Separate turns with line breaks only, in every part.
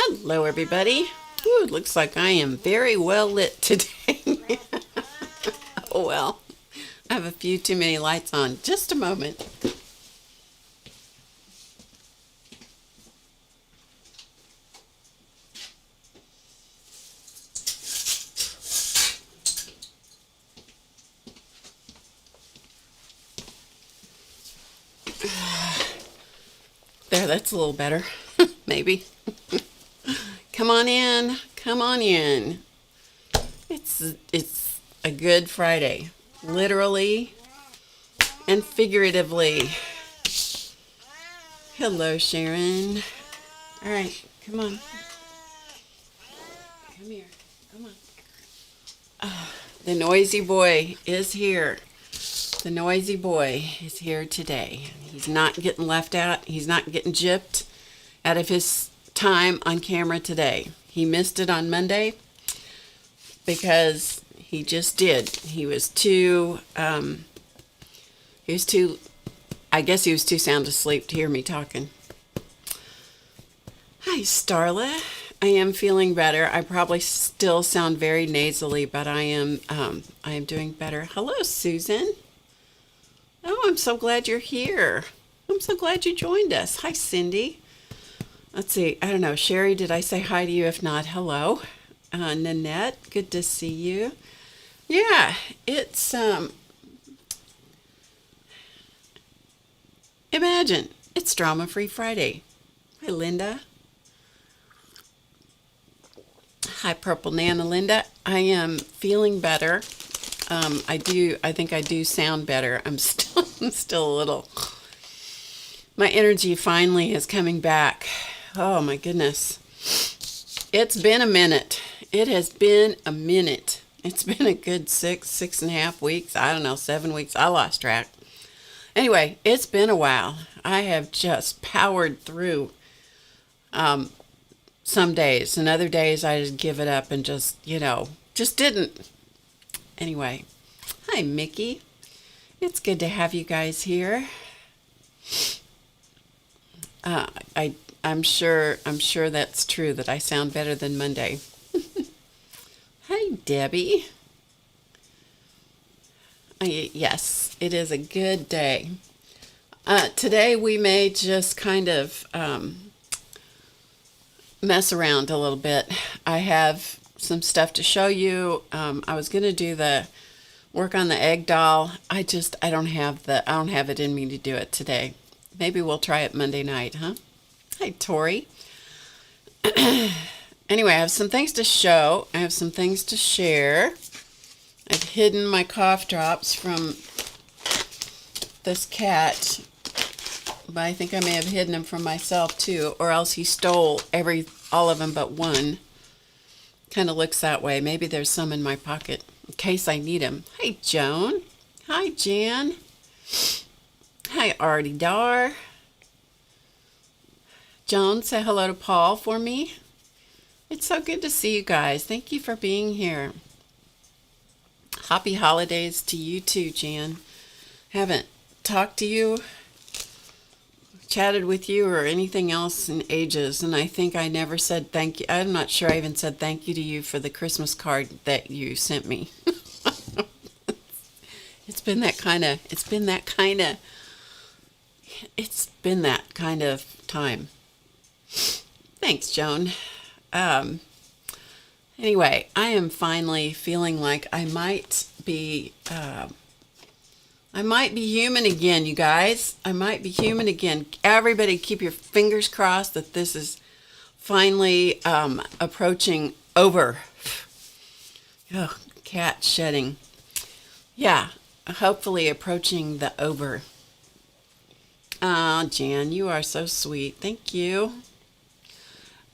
Hello, everybody. Ooh, looks like I am very well lit today. Oh, well, I have a few too many lights on. Just a moment. There, that's a little better. Maybe. Come on in. Come on in. It's a good Friday. Literally and figuratively. Hello, Sharon. All right, come on. Come here. Come on. The noisy boy is here. The noisy boy is here today. He's not getting left out. He's not getting gypped out of his time on camera today. He missed it on Monday because he just did. He was too, I guess he was too sound asleep to hear me talking. Hi, Starla. I am feeling better. I probably still sound very nasally, but I am doing better. Hello, Susan. Oh, I'm so glad you're here. I'm so glad you joined us. Hi, Cindy. Let's see. I don't know. Sherry, did I say hi to you? If not, hello. Nanette, good to see you. Yeah, it's, imagine, it's Drama Free Friday. Hi, Linda. Hi, Purple Nana Linda. I am feeling better. I think I do sound better. I'm still a little, my energy finally is coming back. Oh my goodness. It's been a minute. It has been a minute. It's been a good 6.5 weeks. I don't know, 7 weeks. I lost track. Anyway, it's been a while. I have just powered through some days, and other days I just give it up and just didn't. Anyway, hi, Mickey. It's good to have you guys here. I'm sure that's true that I sound better than Monday. Hi, Debbie. Yes, it is a good day. Today we may just kind of mess around a little bit. I have some stuff to show you. I was going to do the work on the egg doll. I don't have it in me to do it today. Maybe we'll try it Monday night, huh? Hi, Tori. Anyway, I have some things to show. I have some things to share. I've hidden my cough drops from this cat, but I think I may have hidden them from myself too, or else he stole all of them but one. Kind of looks that way. Maybe there's some in my pocket in case I need them. Hey, Joan. Hi, Jan. Hi, Artie Dar. Joan, say hello to Paul for me. It's so good to see you guys. Thank you for being here. Happy holidays to you too, Jan. Haven't talked to you, chatted with you, or anything else in ages, and I think I never said thank you. I'm not sure I even said thank you to you for the Christmas card that you sent me. It's been that kind of time. Thanks, Joan. Anyway, I am finally feeling like I might be human again, you guys. I might be human again. Everybody keep your fingers crossed that this is finally approaching over. Oh, cat shedding. Yeah, hopefully approaching the over. Ah, Jan, you are so sweet. Thank you.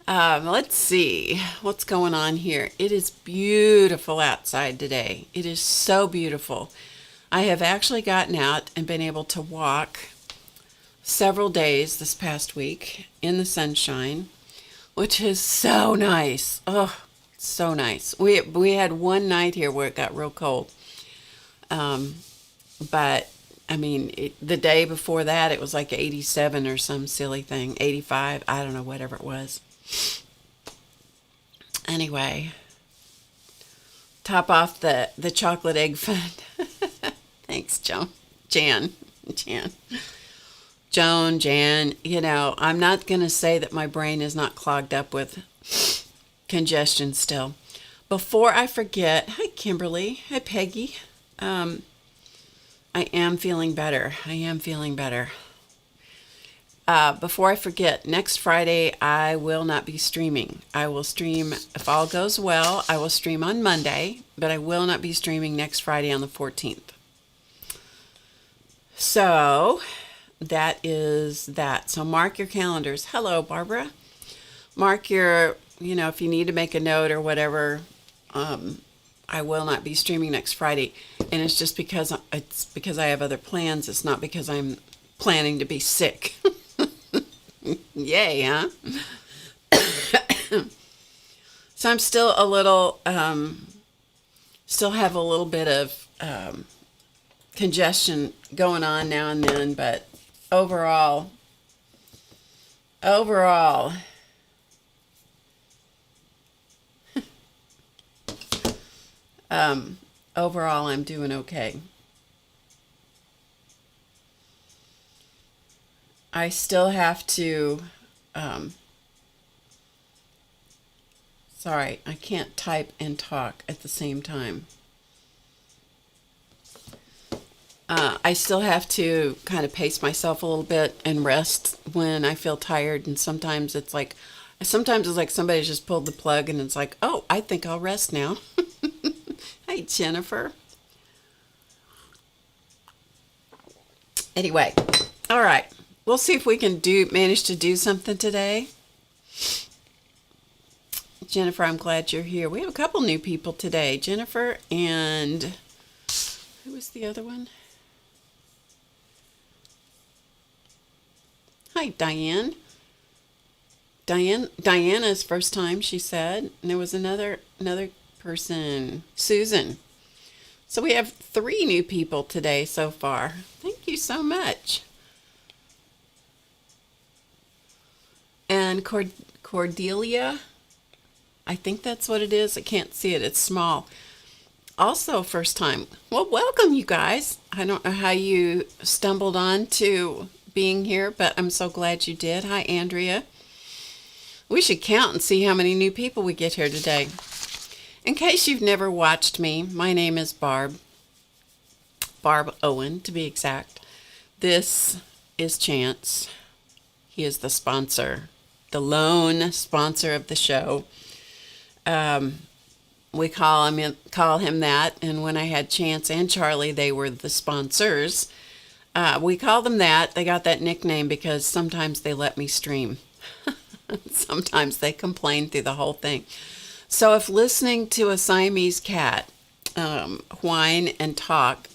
Let's see what's going on here. It is beautiful outside today. It is so beautiful. I have actually gotten out and been able to walk several days this past week in the sunshine, which is so nice. Oh, so nice. We had one night here where it got real cold. But I mean, the day before that, it was like 87 or some silly thing, 85. I don't know, whatever it was. Anyway, top off the chocolate egg fun. Thanks, Jan. You know, I'm not going to say that my brain is not clogged up with congestion still. Before I forget, hi, Kimberly. Hi, Peggy. I am feeling better. Before I forget, next Friday, I will not be streaming. I will stream, if all goes well, I will stream on Monday, but I will not be streaming next Friday on the 14th. So that is that. So mark your calendars. Hello, Barbara. Mark your, if you need to make a note or whatever, I will not be streaming next Friday. And it's just because I have other plans. It's not because I'm planning to be sick. Yay, huh? So I'm still a little, still have a little bit of congestion going on now and then, but overall, overall I'm doing okay. I still have to, sorry, I can't type and talk at the same time. I still have to kind of pace myself a little bit and rest when I feel tired. And sometimes it's like somebody's just pulled the plug and it's like, oh, I think I'll rest now. Hey, Jennifer. Anyway, all right. We'll see if we can manage to do something today. Jennifer, I'm glad you're here. We have a couple new people today. Jennifer and who was the other one? Hi, Diane. Diana's first time, she said. And there was another person, Susan. So we have 3 new people today so far. Thank you so much. And Cordelia, I think that's what it is. I can't see it. It's small. Also first time. Well, welcome, you guys. I don't know how you stumbled on to being here, but I'm so glad you did. Hi, Andrea. We should count and see how many new people we get here today. In case you've never watched me, my name is Barb Owen, to be exact. This is Chance. He is the sponsor, the lone sponsor of the show. We call him that, and when I had Chance and Charlie, they were the sponsors. We call them that. They got that nickname because sometimes they let me stream. Sometimes they complain through the whole thing. So if listening to a Siamese cat whine and talk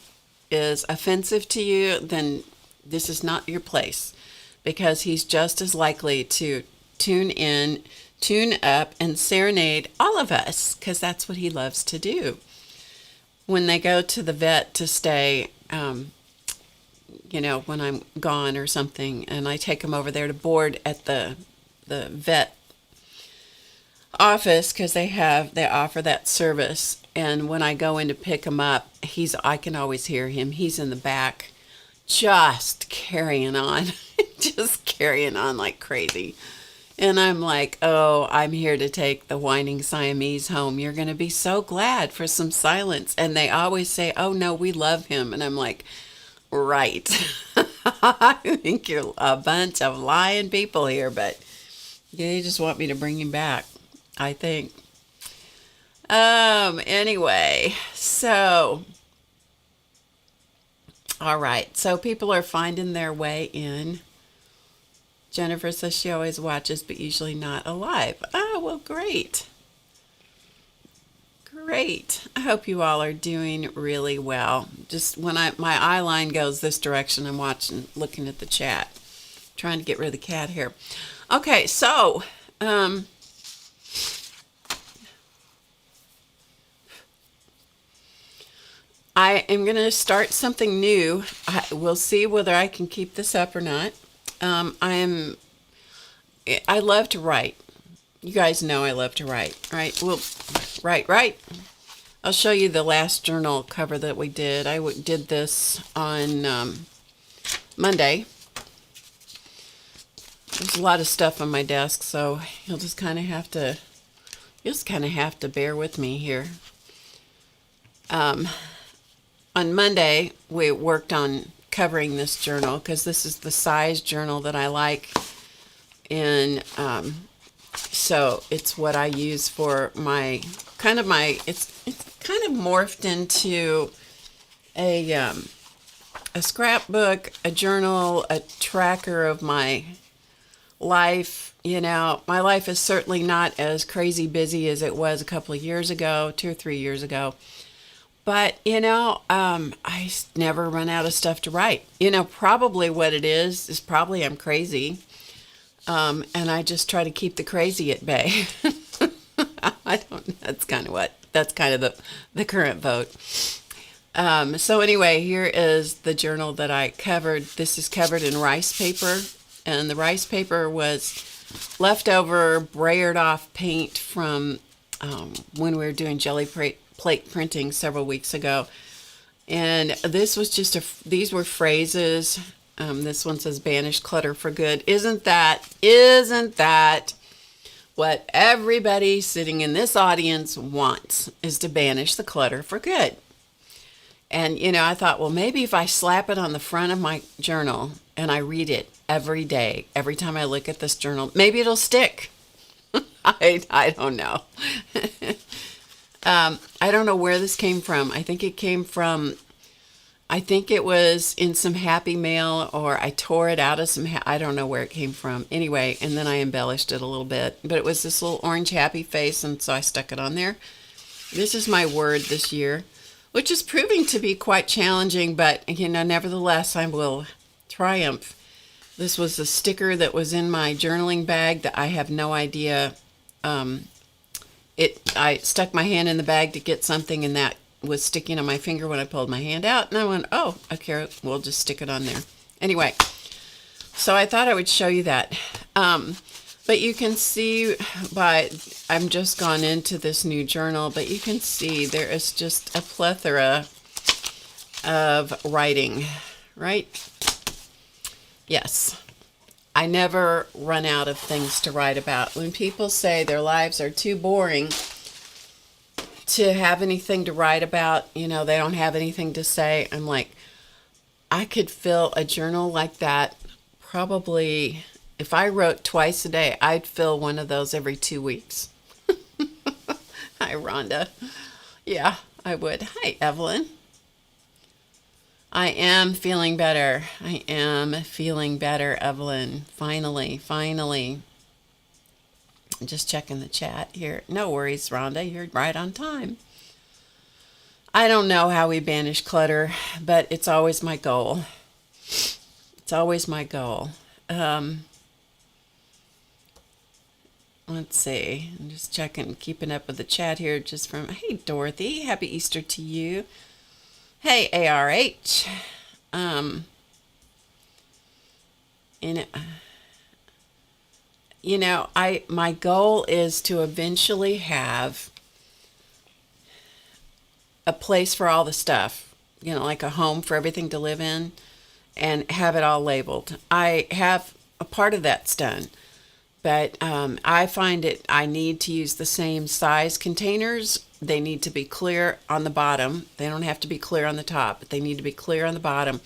is offensive to you, then this is not your place, because he's just as likely to tune in, tune up, and serenade all of us, because that's what he loves to do. When they go to the vet to stay, when I'm gone or something, and I take him over there to board at the vet office, because they offer that service. And when I go in to pick him up, I can always hear him. He's in the back, just carrying on, like crazy. And I'm like, oh, I'm here to take the whining Siamese home. You're going to be so glad for some silence. And they always say, oh, no, we love him. And I'm like, right. I think you're a bunch of lying people here, but they just want me to bring him back, I think. Anyway, so, all right. So people are finding their way in. Jennifer says she always watches, but usually not alive. Oh, well, great. Great. I hope you all are doing really well. Just when my eye line goes this direction, I'm looking at the chat, trying to get rid of the cat here. Okay, so, I am going to start something new. We'll see whether I can keep this up or not. I love to write. You guys know I love to write, right? Well, right. I'll show you the last journal cover that we did. I did this on Monday. There's a lot of stuff on my desk, so you'll just kind of have to bear with me here. On Monday, we worked on covering this journal because this is the size journal that I like, and so it's what I use for my it's kind of morphed into a scrapbook, a journal, a tracker of my life. You know, my life is certainly not as crazy busy as it was a couple of years ago, 2 or 3 years ago. But, you know, I never run out of stuff to write. You know, probably what it is probably I'm crazy. And I just try to keep the crazy at bay. That's kind of the current vote. So anyway, here is the journal that I covered. This is covered in rice paper. And the rice paper was leftover brayered off paint from when we were doing jelly plate printing several weeks ago. And this was these were phrases. This one says banish clutter for good. Isn't that what everybody sitting in this audience wants, is to banish the clutter for good? And, you know, I thought, well, maybe if I slap it on the front of my journal and I read it every day, every time I look at this journal, maybe it'll stick. I don't know. I don't know where this came from. I think it was in some Happy Mail, or I tore it out of some, I don't know where it came from. Anyway, and then I embellished it a little bit. But it was this little orange happy face, and so I stuck it on there. This is my word this year, which is proving to be quite challenging, but, you know, nevertheless, I will triumph. This was a sticker that was in my journaling bag that I have no idea. I stuck my hand in the bag to get something, and that was sticking on my finger when I pulled my hand out, and I went, oh, okay, we'll just stick it on there. Anyway, so I thought I would show you that. But you can see I'm just gone into this new journal, but you can see there is just a plethora of writing, right? Yes. I never run out of things to write about. When people say their lives are too boring to have anything to write about, you know, they don't have anything to say, I'm like, I could fill a journal like that probably, if I wrote twice a day, I'd fill one of those every 2 weeks. Hi, Rhonda. Yeah, I would. Hi, Evelyn. I am feeling better. I am feeling better, Evelyn. Finally. I'm just checking the chat here. No worries, Rhonda. You're right on time. I don't know how we banish clutter, but it's always my goal. It's always my goal. Let's see. I'm just checking, keeping up with the chat here just from, hey, Dorothy. Happy Easter to you. Hey, ARH. My goal is to eventually have a place for all the stuff, you know, like a home for everything to live in, and have it all labeled. I have a part of that's done, but I find I need to use the same size containers. They need to be clear on the bottom. They don't have to be clear on the top, but they need to be clear on the bottom.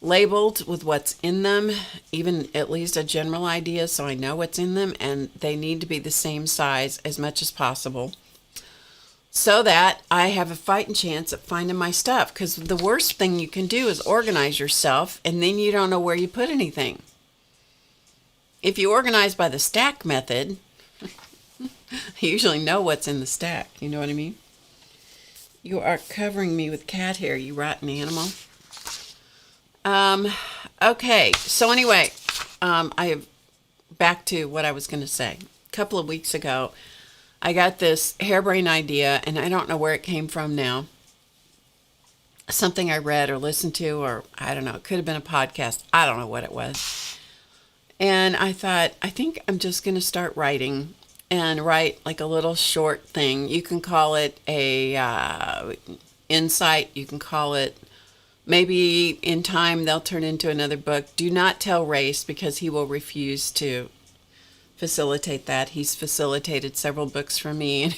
Labeled with what's in them, even at least a general idea so I know what's in them, and they need to be the same size as much as possible so that I have a fighting chance at finding my stuff, because the worst thing you can do is organize yourself and then you don't know where you put anything. If you organize by the stack method, you usually know what's in the stack. You know what I mean? You are covering me with cat hair, you rotten animal. Okay, so anyway, back to what I was going to say. A couple of weeks ago, I got this harebrained idea, and I don't know where it came from now. Something I read or listened to, or I don't know, it could have been a podcast. I don't know what it was. And I thought, I think I'm just going to start writing and write like a little short thing. You can call it a insight. You can call it, maybe in time they'll turn into another book. Do not tell Race, because he will refuse to facilitate that. He's facilitated several books for me, and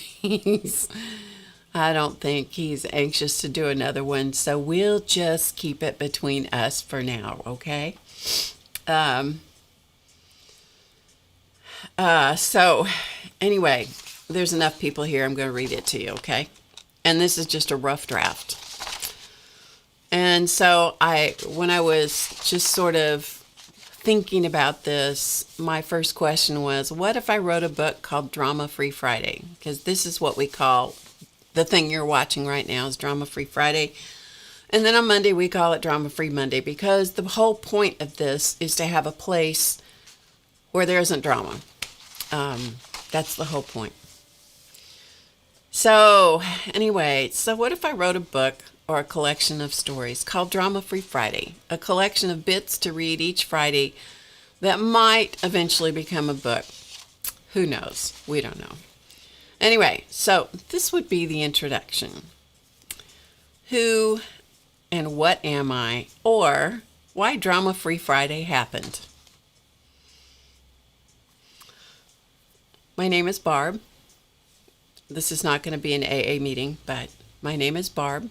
I don't think he's anxious to do another one. So we'll just keep it between us for now, okay? So anyway, there's enough people here. I'm going to read it to you, okay? And this is just a rough draft. And so when I was just sort of thinking about this, my first question was, what if I wrote a book called Drama Free Friday? Because this is what we call the thing you're watching right now is Drama Free Friday. And then on Monday, we call it Drama Free Monday, because the whole point of this is to have a place where there isn't drama. That's the whole point. So anyway, so what if I wrote a book or a collection of stories called Drama Free Friday, a collection of bits to read each Friday that might eventually become a book? Who knows? We don't know. Anyway, so this would be the introduction. Who and what am I, or why Drama Free Friday happened. My name is Barb. This is not going to be an AA meeting, but my name is Barb.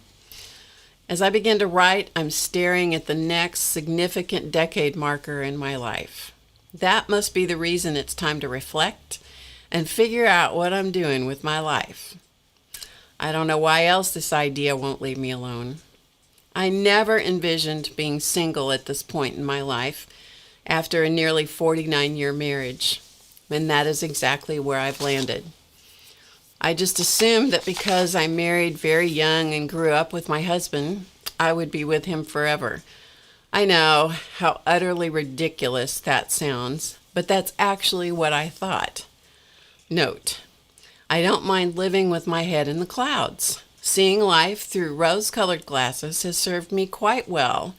As I begin to write, I'm staring at the next significant decade marker in my life. That must be the reason it's time to reflect and figure out what I'm doing with my life. I don't know why else this idea won't leave me alone. I never envisioned being single at this point in my life after a nearly 49-year marriage, and that is exactly where I've landed. I just assumed that because I married very young and grew up with my husband, I would be with him forever. I know how utterly ridiculous that sounds, but that's actually what I thought. Note, I don't mind living with my head in the clouds. Seeing life through rose-colored glasses has served me quite well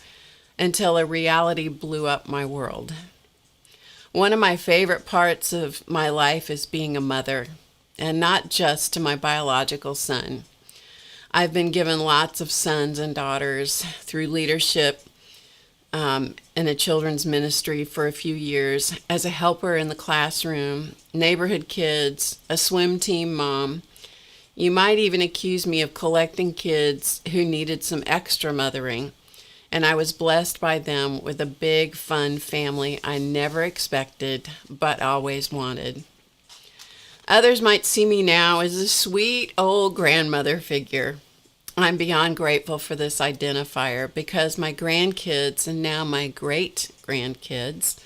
until a reality blew up my world. One of my favorite parts of my life is being a mother, and not just to my biological son. I've been given lots of sons and daughters through leadership in a children's ministry for a few years, as a helper in the classroom, neighborhood kids, a swim team mom. You might even accuse me of collecting kids who needed some extra mothering, and I was blessed by them with a big, fun family I never expected, but always wanted. Others might see me now as a sweet old grandmother figure. I'm beyond grateful for this identifier, because my grandkids, and now my great-grandkids,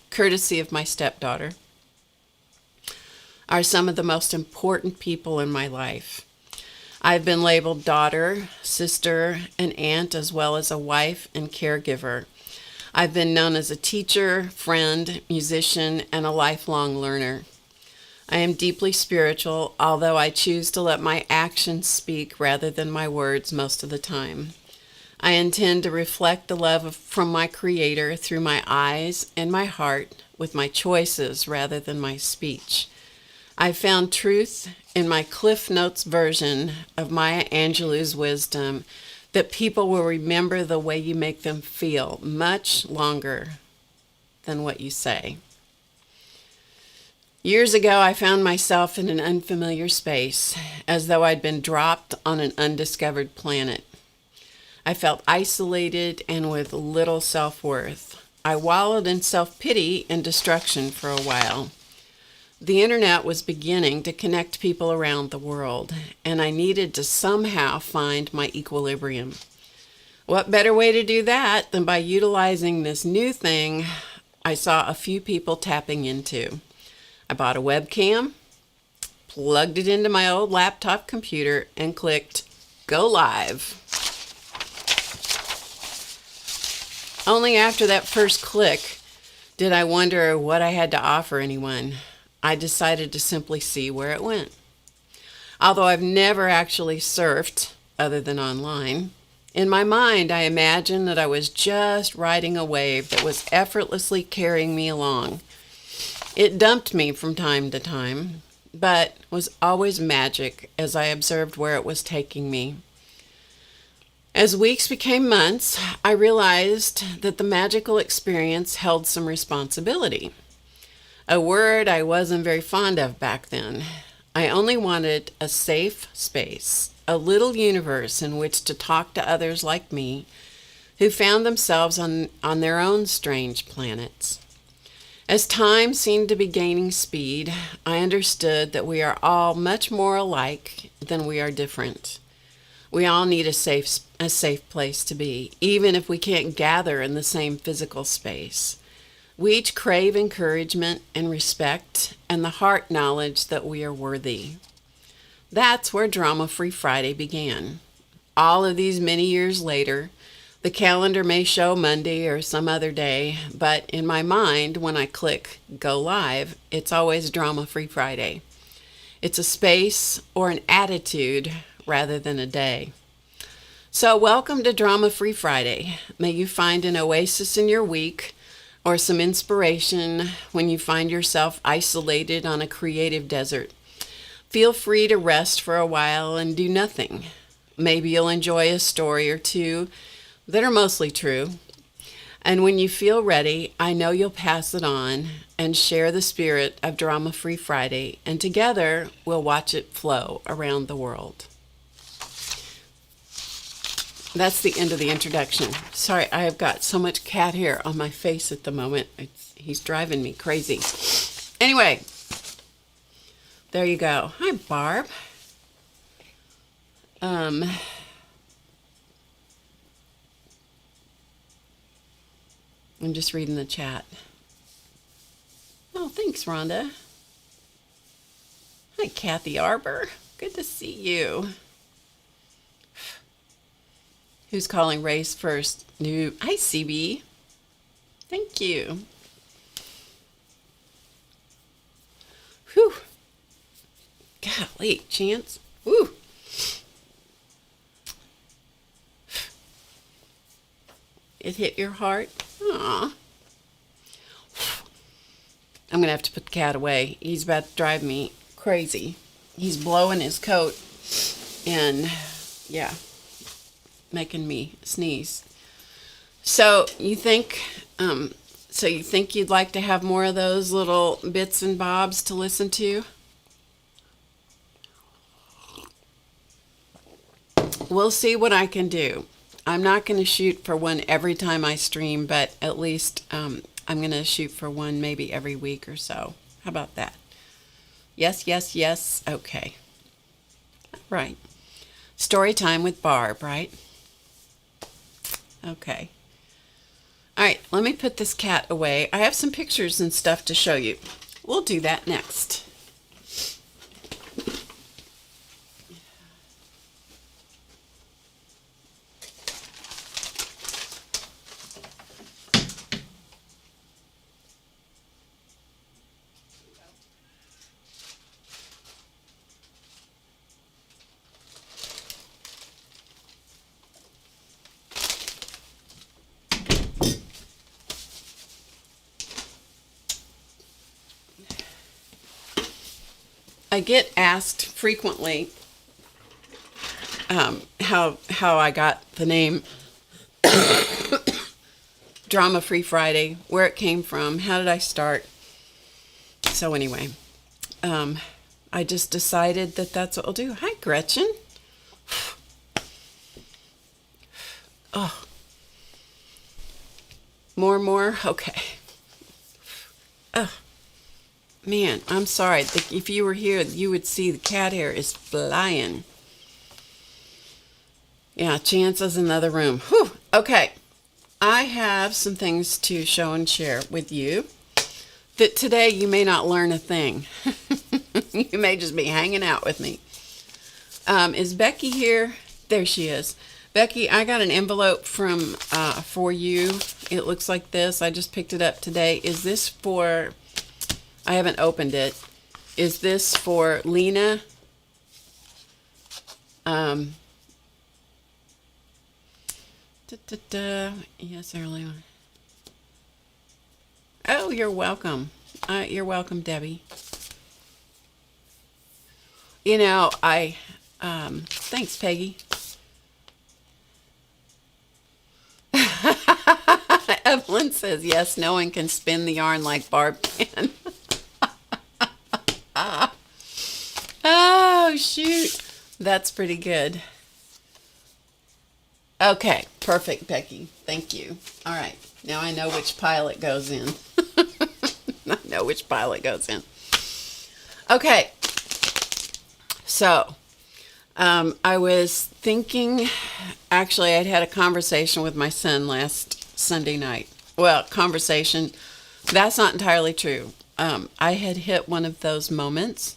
courtesy of my stepdaughter, are some of the most important people in my life. I've been labeled daughter, sister, and aunt, as well as a wife and caregiver. I've been known as a teacher, friend, musician, and a lifelong learner. I am deeply spiritual, although I choose to let my actions speak rather than my words most of the time. I intend to reflect the love from my Creator through my eyes and my heart with my choices rather than my speech. I found truth in my Cliff Notes version of Maya Angelou's wisdom that people will remember the way you make them feel much longer than what you say. Years ago, I found myself in an unfamiliar space, as though I'd been dropped on an undiscovered planet. I felt isolated and with little self-worth. I wallowed in self-pity and destruction for a while. The internet was beginning to connect people around the world, and I needed to somehow find my equilibrium. What better way to do that than by utilizing this new thing I saw a few people tapping into? I bought a webcam, plugged it into my old laptop computer, and clicked Go Live. Only after that first click did I wonder what I had to offer anyone. I decided to simply see where it went. Although I've never actually surfed, other than online, in my mind I imagined that I was just riding a wave that was effortlessly carrying me along. It dumped me from time to time, but was always magic as I observed where it was taking me. As weeks became months, I realized that the magical experience held some responsibility. A word I wasn't very fond of back then. I only wanted a safe space, a little universe in which to talk to others like me who found themselves on their own strange planets. As time seemed to be gaining speed, I understood that we are all much more alike than we are different. We all need a safe place to be, even if we can't gather in the same physical space. We each crave encouragement and respect and the heart knowledge that we are worthy. That's where Drama Free Friday began. All of these many years later, the calendar may show Monday or some other day, but in my mind, when I click Go Live, it's always Drama Free Friday. It's a space or an attitude rather than a day. So welcome to Drama Free Friday. May you find an oasis in your week or some inspiration when you find yourself isolated on a creative desert. Feel free to rest for a while and do nothing. Maybe you'll enjoy a story or two that are mostly true. And when you feel ready, I know you'll pass it on and share the spirit of Drama Free Friday, and together we'll watch it flow around the world. That's the end of the introduction. Sorry, I have got so much cat hair on my face at the moment. He's driving me crazy. Anyway, there you go. Hi, Barb. I'm just reading the chat. Oh, thanks, Rhonda. Hi, Kathy Arbor. Good to see you. Who's calling race first? New. Hi, CB. Thank you. Whew. Golly, Chance. Woo. It hit your heart? Aw. I'm going to have to put the cat away. He's about to drive me crazy. He's blowing his coat and, yeah, making me sneeze. So you think you'd like to have more of those little bits and bobs to listen to? We'll see what I can do. I'm not going to shoot for one every time I stream, but at least I'm going to shoot for one maybe every week or so. How about that? Yes, yes, yes. Okay. Right. Story time with Barb, right? Okay. All right, let me put this cat away. I have some pictures and stuff to show you. We'll do that next. I get asked frequently how I got the name Drama Free Friday, where it came from, how did I start. So anyway, I just decided that that's what I'll do. Hi, Gretchen. Oh, more. Okay. Oh. Man, I'm sorry. If you were here, you would see the cat hair is flying. Yeah, Chance is in another room. Whew. Okay. I have some things to show and share with you that today you may not learn a thing. You may just be hanging out with me. Is Becky here? There she is. Becky, I got an envelope for you. It looks like this. I just picked it up today. Is this for... I haven't opened it. Is this for Lena? Yes, early on. Oh, you're welcome. You're welcome, Debbie. You know, thanks, Peggy. Evelyn says, yes, no one can spin the yarn like Barb can. Oh, shoot. That's pretty good. Okay, perfect, Becky. Thank you. All right, now I know which pile it goes in. I know which pile it goes in. Okay, so I was thinking, actually, I'd had a conversation with my son last Sunday night. Well, conversation, that's not entirely true. I had hit one of those moments.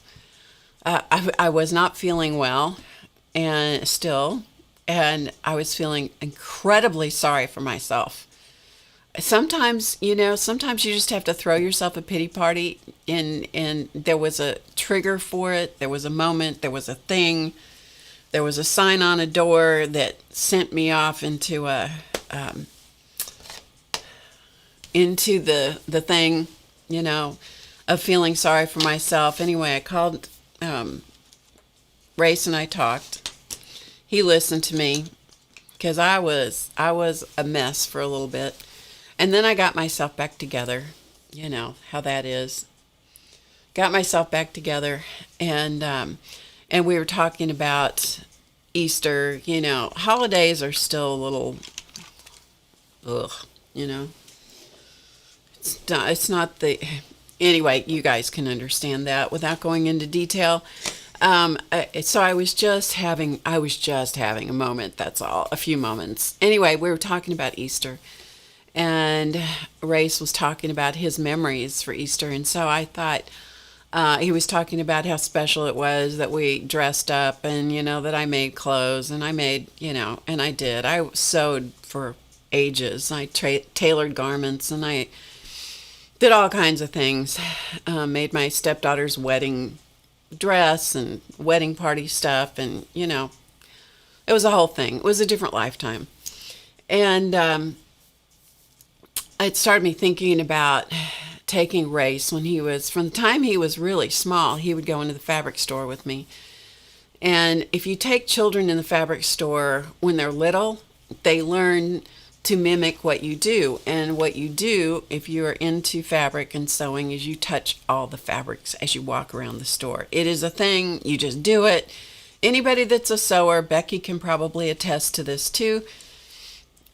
I was not feeling well, and I was feeling incredibly sorry for myself. Sometimes, sometimes you just have to throw yourself a pity party, and there was a trigger for it. There was a moment, there was a thing, there was a sign on a door that sent me off into the thing, of feeling sorry for myself. Anyway, I called Race and I talked. He listened to me because I was a mess for a little bit. And then I got myself back together. You know how that is. Got myself back together, and we were talking about Easter. Holidays are still a little, ugh. It's not the. Anyway, you guys can understand that without going into detail. So I was just having a moment. That's all, a few moments. Anyway, we were talking about Easter. And Race was talking about his memories for Easter. And so I thought he was talking about how special it was that we dressed up and, that I made clothes. And I made, and I did. I sewed for ages. I tailored garments and I did all kinds of things. Made my stepdaughter's wedding dress and wedding party stuff. And, it was a whole thing. It was a different lifetime. And it started me thinking about taking Race from the time he was really small, he would go into the fabric store with me. And if you take children in the fabric store when they're little, they learn to mimic what you do. And what you do, if you're into fabric and sewing, is you touch all the fabrics as you walk around the store. It is a thing. You just do it. Anybody that's a sewer, Becky can probably attest to this too.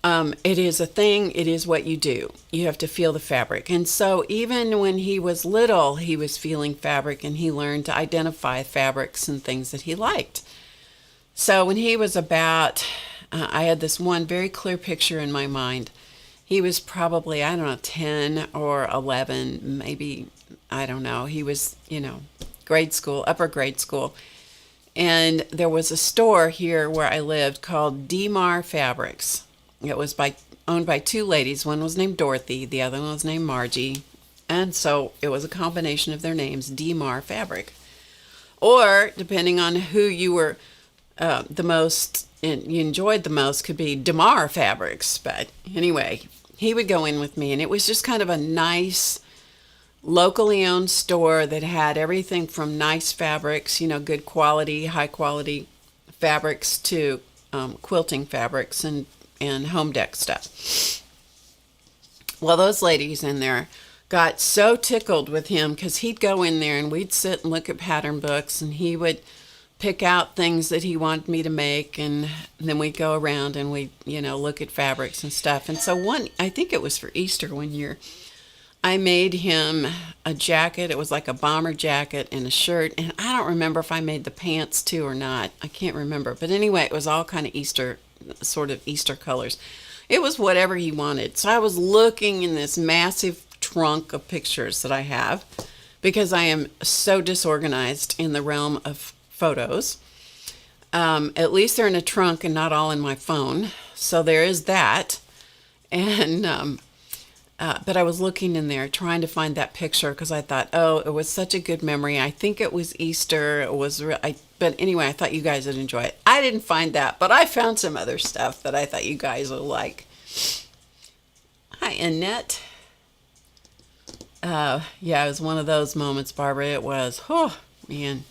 It is a thing. It is what you do. You have to feel the fabric. And so even when he was little, he was feeling fabric and he learned to identify fabrics and things that he liked. So when he was about, I had this one very clear picture in my mind. He was probably, 10 or 11, maybe, I don't know. He was, grade school, upper grade school. And there was a store here where I lived called DMAR Fabrics. It was owned by two ladies. One was named Dorothy. The other one was named Margie. And so it was a combination of their names, DMAR Fabric. Or, depending on who you were the most, and you enjoyed the most, could be DeMar Fabrics. But anyway, he would go in with me. And it was just kind of a nice, locally owned store that had everything from nice fabrics, good quality, high quality fabrics to quilting fabrics and home deck stuff. Well, those ladies in there got so tickled with him because he'd go in there and we'd sit and look at pattern books and he would pick out things that he wanted me to make, and then we'd go around and we'd, look at fabrics and stuff. And so I think it was for Easter one year, I made him a jacket. It was like a bomber jacket and a shirt, and I don't remember if I made the pants too or not. I can't remember. But anyway, it was all kind of Easter colors. It was whatever he wanted. So I was looking in this massive trunk of pictures that I have because I am so disorganized in the realm of photos. At least they're in a trunk and not all in my phone. So there is that. And but I was looking in there trying to find that picture because I thought, oh, it was such a good memory. I think it was Easter. It was, but anyway, I thought you guys would enjoy it. I didn't find that, but I found some other stuff that I thought you guys would like. Hi, Annette. Yeah, it was one of those moments, Barbara. It was. Oh, man.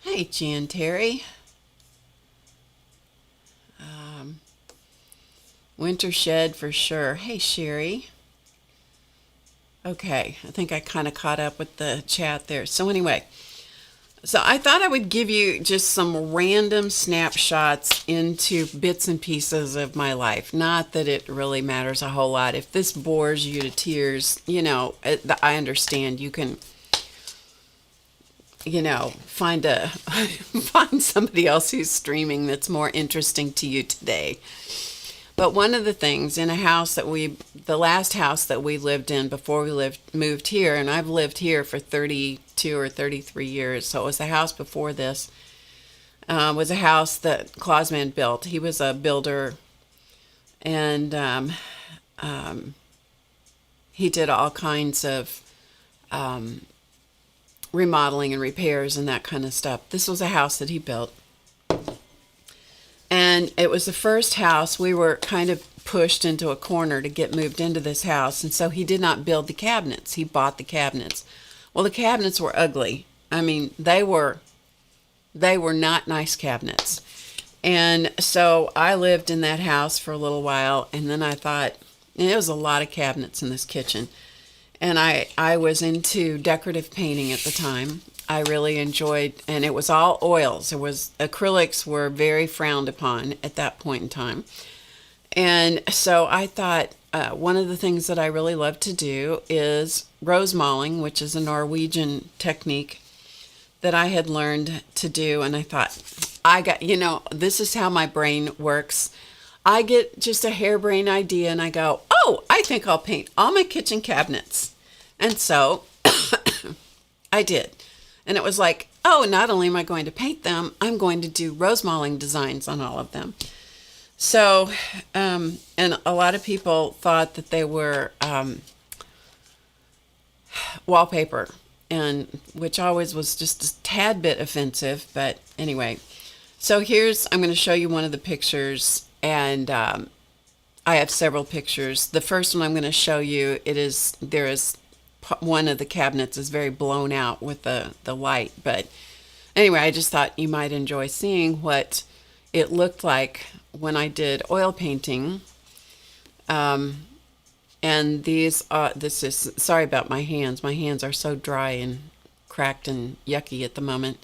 Hey, Jan Terry. Winter shed for sure. Hey, Sherry. Okay, I think I kind of caught up with the chat there. So anyway, so I thought I would give you just some random snapshots into bits and pieces of my life. Not that it really matters a whole lot. If this bores you to tears, I understand. You can, find find somebody else who's streaming that's more interesting to you today. But one of the things in a house the last house that we lived in before we moved here, and I've lived here for 32 or 33 years, so it was the house before this, was a house that Clausman built. He was a builder, and he did all kinds of remodeling and repairs and that kind of stuff. This was a house that he built. And it was the first house. We were kind of pushed into a corner to get moved into this house. And so he did not build the cabinets. He bought the cabinets. Well, the cabinets were ugly. I mean, they were not nice cabinets. And so I lived in that house for a little while. And then I thought, there was a lot of cabinets in this kitchen. And I was into decorative painting at the time. I really enjoyed, and it was all oils. Acrylics were very frowned upon at that point in time. And so I thought one of the things that I really love to do is rose mauling, which is a Norwegian technique that I had learned to do. And I thought, this is how my brain works. I get just a harebrained idea and I go, oh, I think I'll paint all my kitchen cabinets. And so I did. And it was like, oh, not only am I going to paint them, I'm going to do rose mauling designs on all of them. So, and a lot of people thought that they were wallpaper, and which always was just a tad bit offensive. But anyway, so I'm going to show you one of the pictures, and I have several pictures. The first one I'm going to show you, there is one of the cabinets is very blown out with the light. But anyway, I just thought you might enjoy seeing what it looked like when I did oil painting. And this is, sorry about my hands. My hands are so dry and cracked and yucky at the moment.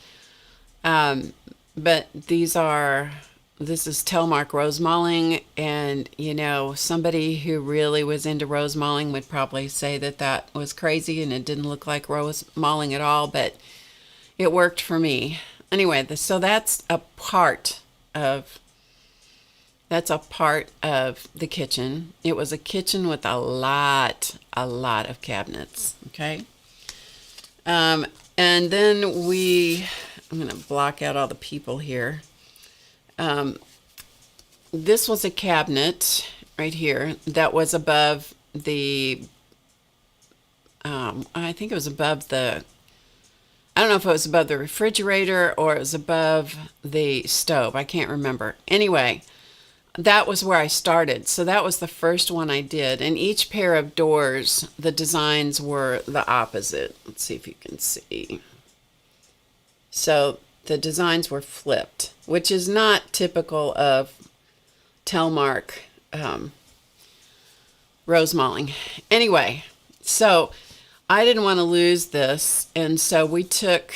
But this is Telmark rose mauling, and somebody who really was into rose mauling would probably say that was crazy and it didn't look like rose mauling at all, but it worked for me. Anyway, so that's a part of the kitchen. It was a kitchen with a lot of cabinets. Okay. And then I'm going to block out all the people here. This was a cabinet right here that was above I think it was above I don't know if it was above the refrigerator or it was above the stove. I can't remember. Anyway, that was where I started. So that was the first one I did. And each pair of doors, the designs were the opposite. Let's see if you can see. So the designs were flipped, which is not typical of Telmark rose mauling. Anyway, so I didn't want to lose this, and so we took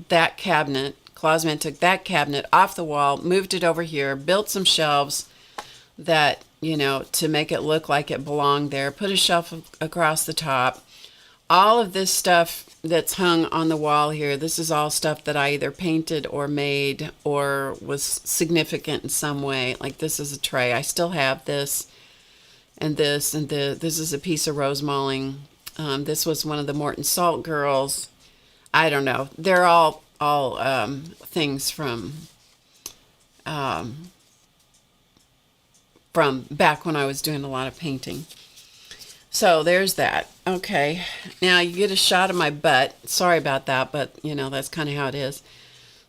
that cabinet, Clausman took that cabinet off the wall, moved it over here, built some shelves that, to make it look like it belonged there, put a shelf across the top. All of this stuff that's hung on the wall here, this is all stuff that I either painted or made or was significant in some way. Like this is a tray. I still have this and this and this. This is a piece of rose mauling. This was one of the Morton Salt girls. I don't know. They're all things from back when I was doing a lot of painting. So there's that. Okay. Now you get a shot of my butt. Sorry about that, but that's kind of how it is.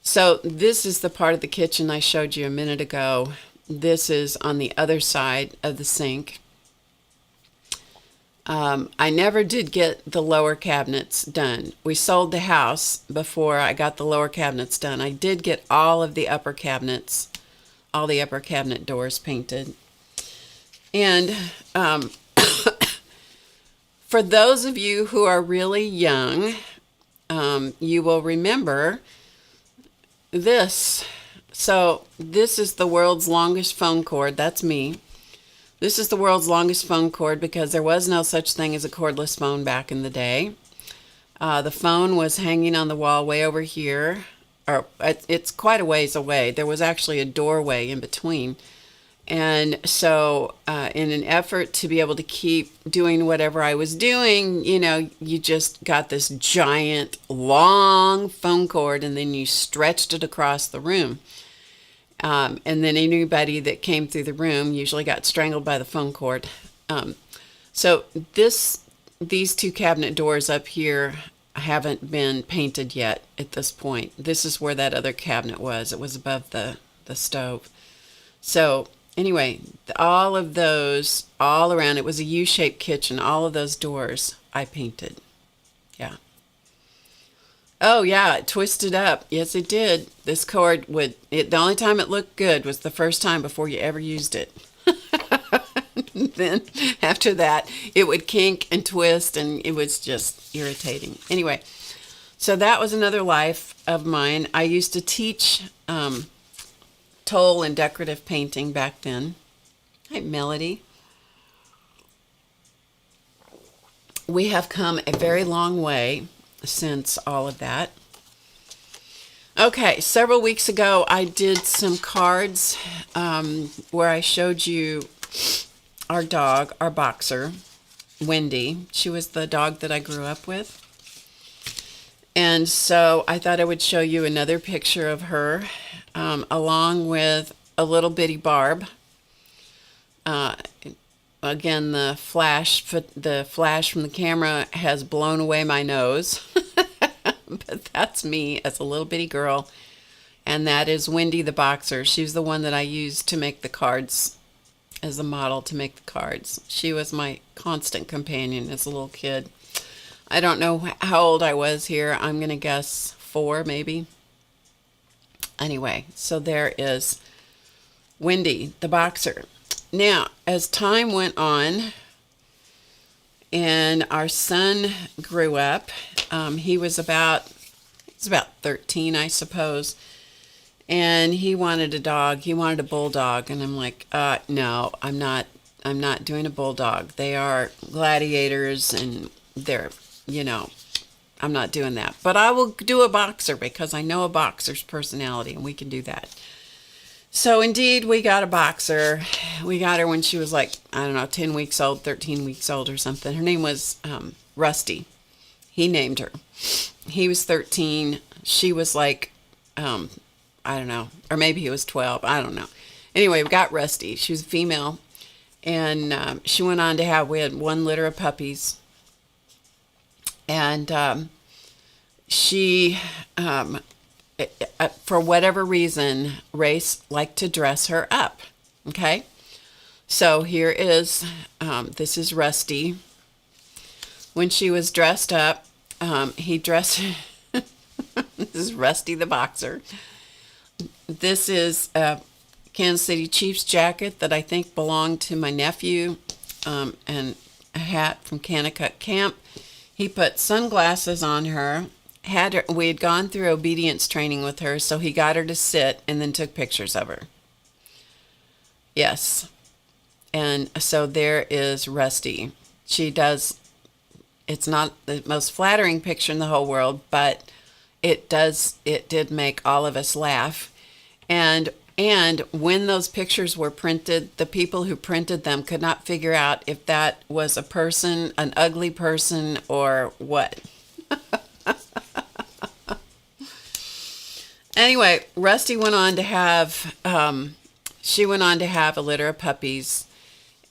So this is the part of the kitchen I showed you a minute ago. This is on the other side of the sink. I never did get the lower cabinets done. We sold the house before I got the lower cabinets done. I did get all of the upper cabinets, all the upper cabinet doors painted. And for those of you who are really young, you will remember this. So this is the world's longest phone cord. That's me. This is the world's longest phone cord because there was no such thing as a cordless phone back in the day. The phone was hanging on the wall way over here, or it's quite a ways away. There was actually a doorway in between. And so in an effort to be able to keep doing whatever I was doing, you just got this giant long phone cord and then you stretched it across the room. And then anybody that came through the room usually got strangled by the phone cord. So these two cabinet doors up here haven't been painted yet at this point. This is where that other cabinet was. It was above the stove. So anyway, all of those, all around, it was a U-shaped kitchen. All of those doors I painted. Yeah. Oh, yeah, it twisted up. Yes, it did. This cord the only time it looked good was the first time before you ever used it. Then after that, it would kink and twist, and it was just irritating. Anyway, so that was another life of mine. I used to teach toll and decorative painting back then. Hi, Melody. We have come a very long way since all of that. Okay, several weeks ago I did some cards where I showed you our dog, our boxer, Wendy. She was the dog that I grew up with. And so I thought I would show you another picture of her along with a little bitty Barb. Again, the flash from the camera has blown away my nose. But that's me as a little bitty girl. And that is Wendy the boxer. She's the one that I used to make the cards, as a model to make the cards. She was my constant companion as a little kid. I don't know how old I was here. I'm going to guess 4 maybe. Anyway, so there is Wendy the boxer. Now, as time went on and our son grew up, he was about 13, I suppose, and he wanted a dog. He wanted a bulldog, and I'm like, no, I'm not doing a bulldog. They are gladiators, and they're, I'm not doing that. But I will do a boxer because I know a boxer's personality, and we can do that. So indeed, we got a boxer. We got her when she was like, 10 weeks old, 13 weeks old or something. Her name was Rusty. He named her. He was 13. She was like, or maybe he was 12. I don't know. Anyway, we got Rusty. She was a female. And she went on to we had 1 litter of puppies. And she... for whatever reason, Race liked to dress her up. Okay, so here is this is Rusty. When she was dressed up, he dressed. This is Rusty the boxer. This is a Kansas City Chiefs jacket that I think belonged to my nephew, and a hat from Kanakuk Camp. He put sunglasses on her. We had gone through obedience training with her, so he got her to sit and then took pictures of her. Yes. And so there is Rusty. It's not the most flattering picture in the whole world, but it did make all of us laugh. And when those pictures were printed, the people who printed them could not figure out if that was a person, an ugly person, or what. Anyway, Rusty went on to have, she went on to have a litter of puppies,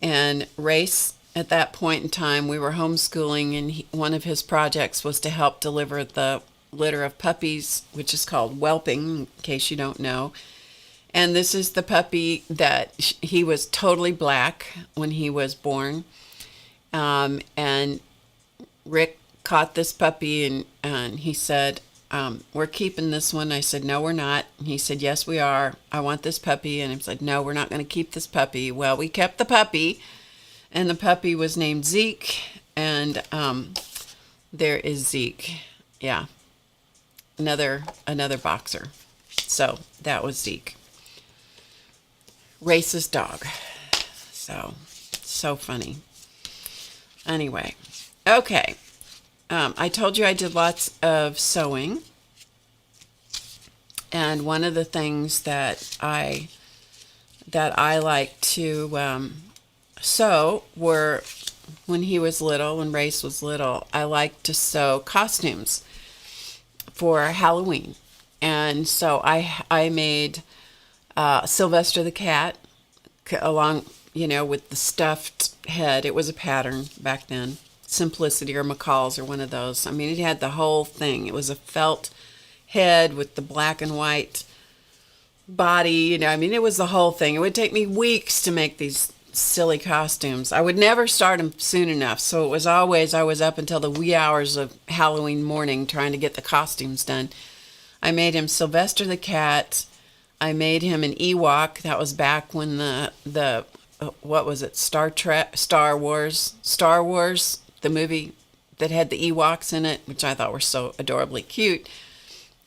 and Race, at that point in time, we were homeschooling, and one of his projects was to help deliver the litter of puppies, which is called whelping, in case you don't know. And this is the puppy that he was totally black when he was born. And Rick caught this puppy, and he said, we're keeping this one. I said, no, we're not. And he said, yes, we are. I want this puppy. And he said, no, we're not going to keep this puppy. Well, we kept the puppy, and the puppy was named Zeke. And there is Zeke. Yeah. Another boxer. So that was Zeke. Racist dog. So funny. Anyway. Okay. I told you I did lots of sewing. And one of the things that I like to sew were, when he was little, when Race was little, I liked to sew costumes for Halloween. And so I made Sylvester the cat along, with the stuffed head. It was a pattern back then. Simplicity or McCall's or one of those. I mean, it had the whole thing. It was a felt head with the black and white body. It was the whole thing. It would take me weeks to make these silly costumes. I would never start them soon enough. So it was always, I was up until the wee hours of Halloween morning trying to get the costumes done. I made him Sylvester the cat. I made him an Ewok. That was back when the what was it? Star Wars, the movie that had the Ewoks in it, which I thought were so adorably cute.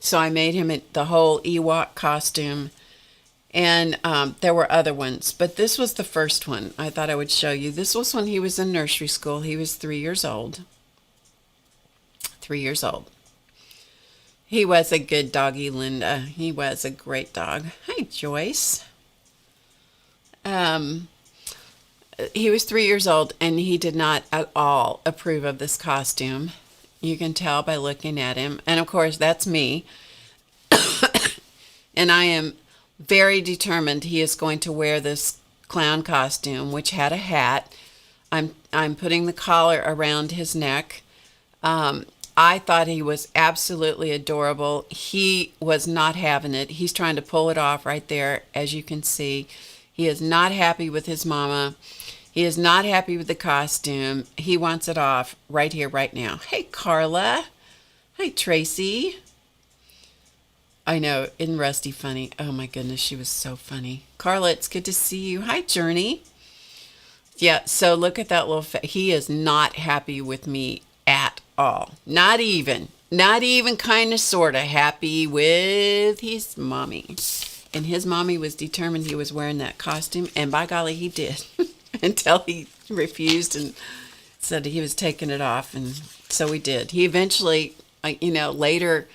So I made him the whole Ewok costume. And there were other ones, but this was the first one I thought I would show you. This was when he was in nursery school. He was 3 years old. 3 years old. He was a good doggy, Linda. He was a great dog. Hi, Joyce. He was 3 years old, and he did not at all approve of this costume. You can tell by looking at him. And, of course, that's me. And I am very determined he is going to wear this clown costume, which had a hat. I'm putting the collar around his neck. I thought he was absolutely adorable. He was not having it. He's trying to pull it off right there, as you can see. He is not happy with his mama. He is not happy with the costume. He wants it off right here, right now. Hey, Carla. Hi, Tracy. I know, isn't Rusty funny? Oh, my goodness, she was so funny. Carla, it's good to see you. Hi, Journey. Yeah, so look at that little he is not happy with me at all. Not even kind of sort of happy with his mommy. And his mommy was determined he was wearing that costume, and by golly, he did. Until he refused and said he was taking it off, and so we did. He eventually, later,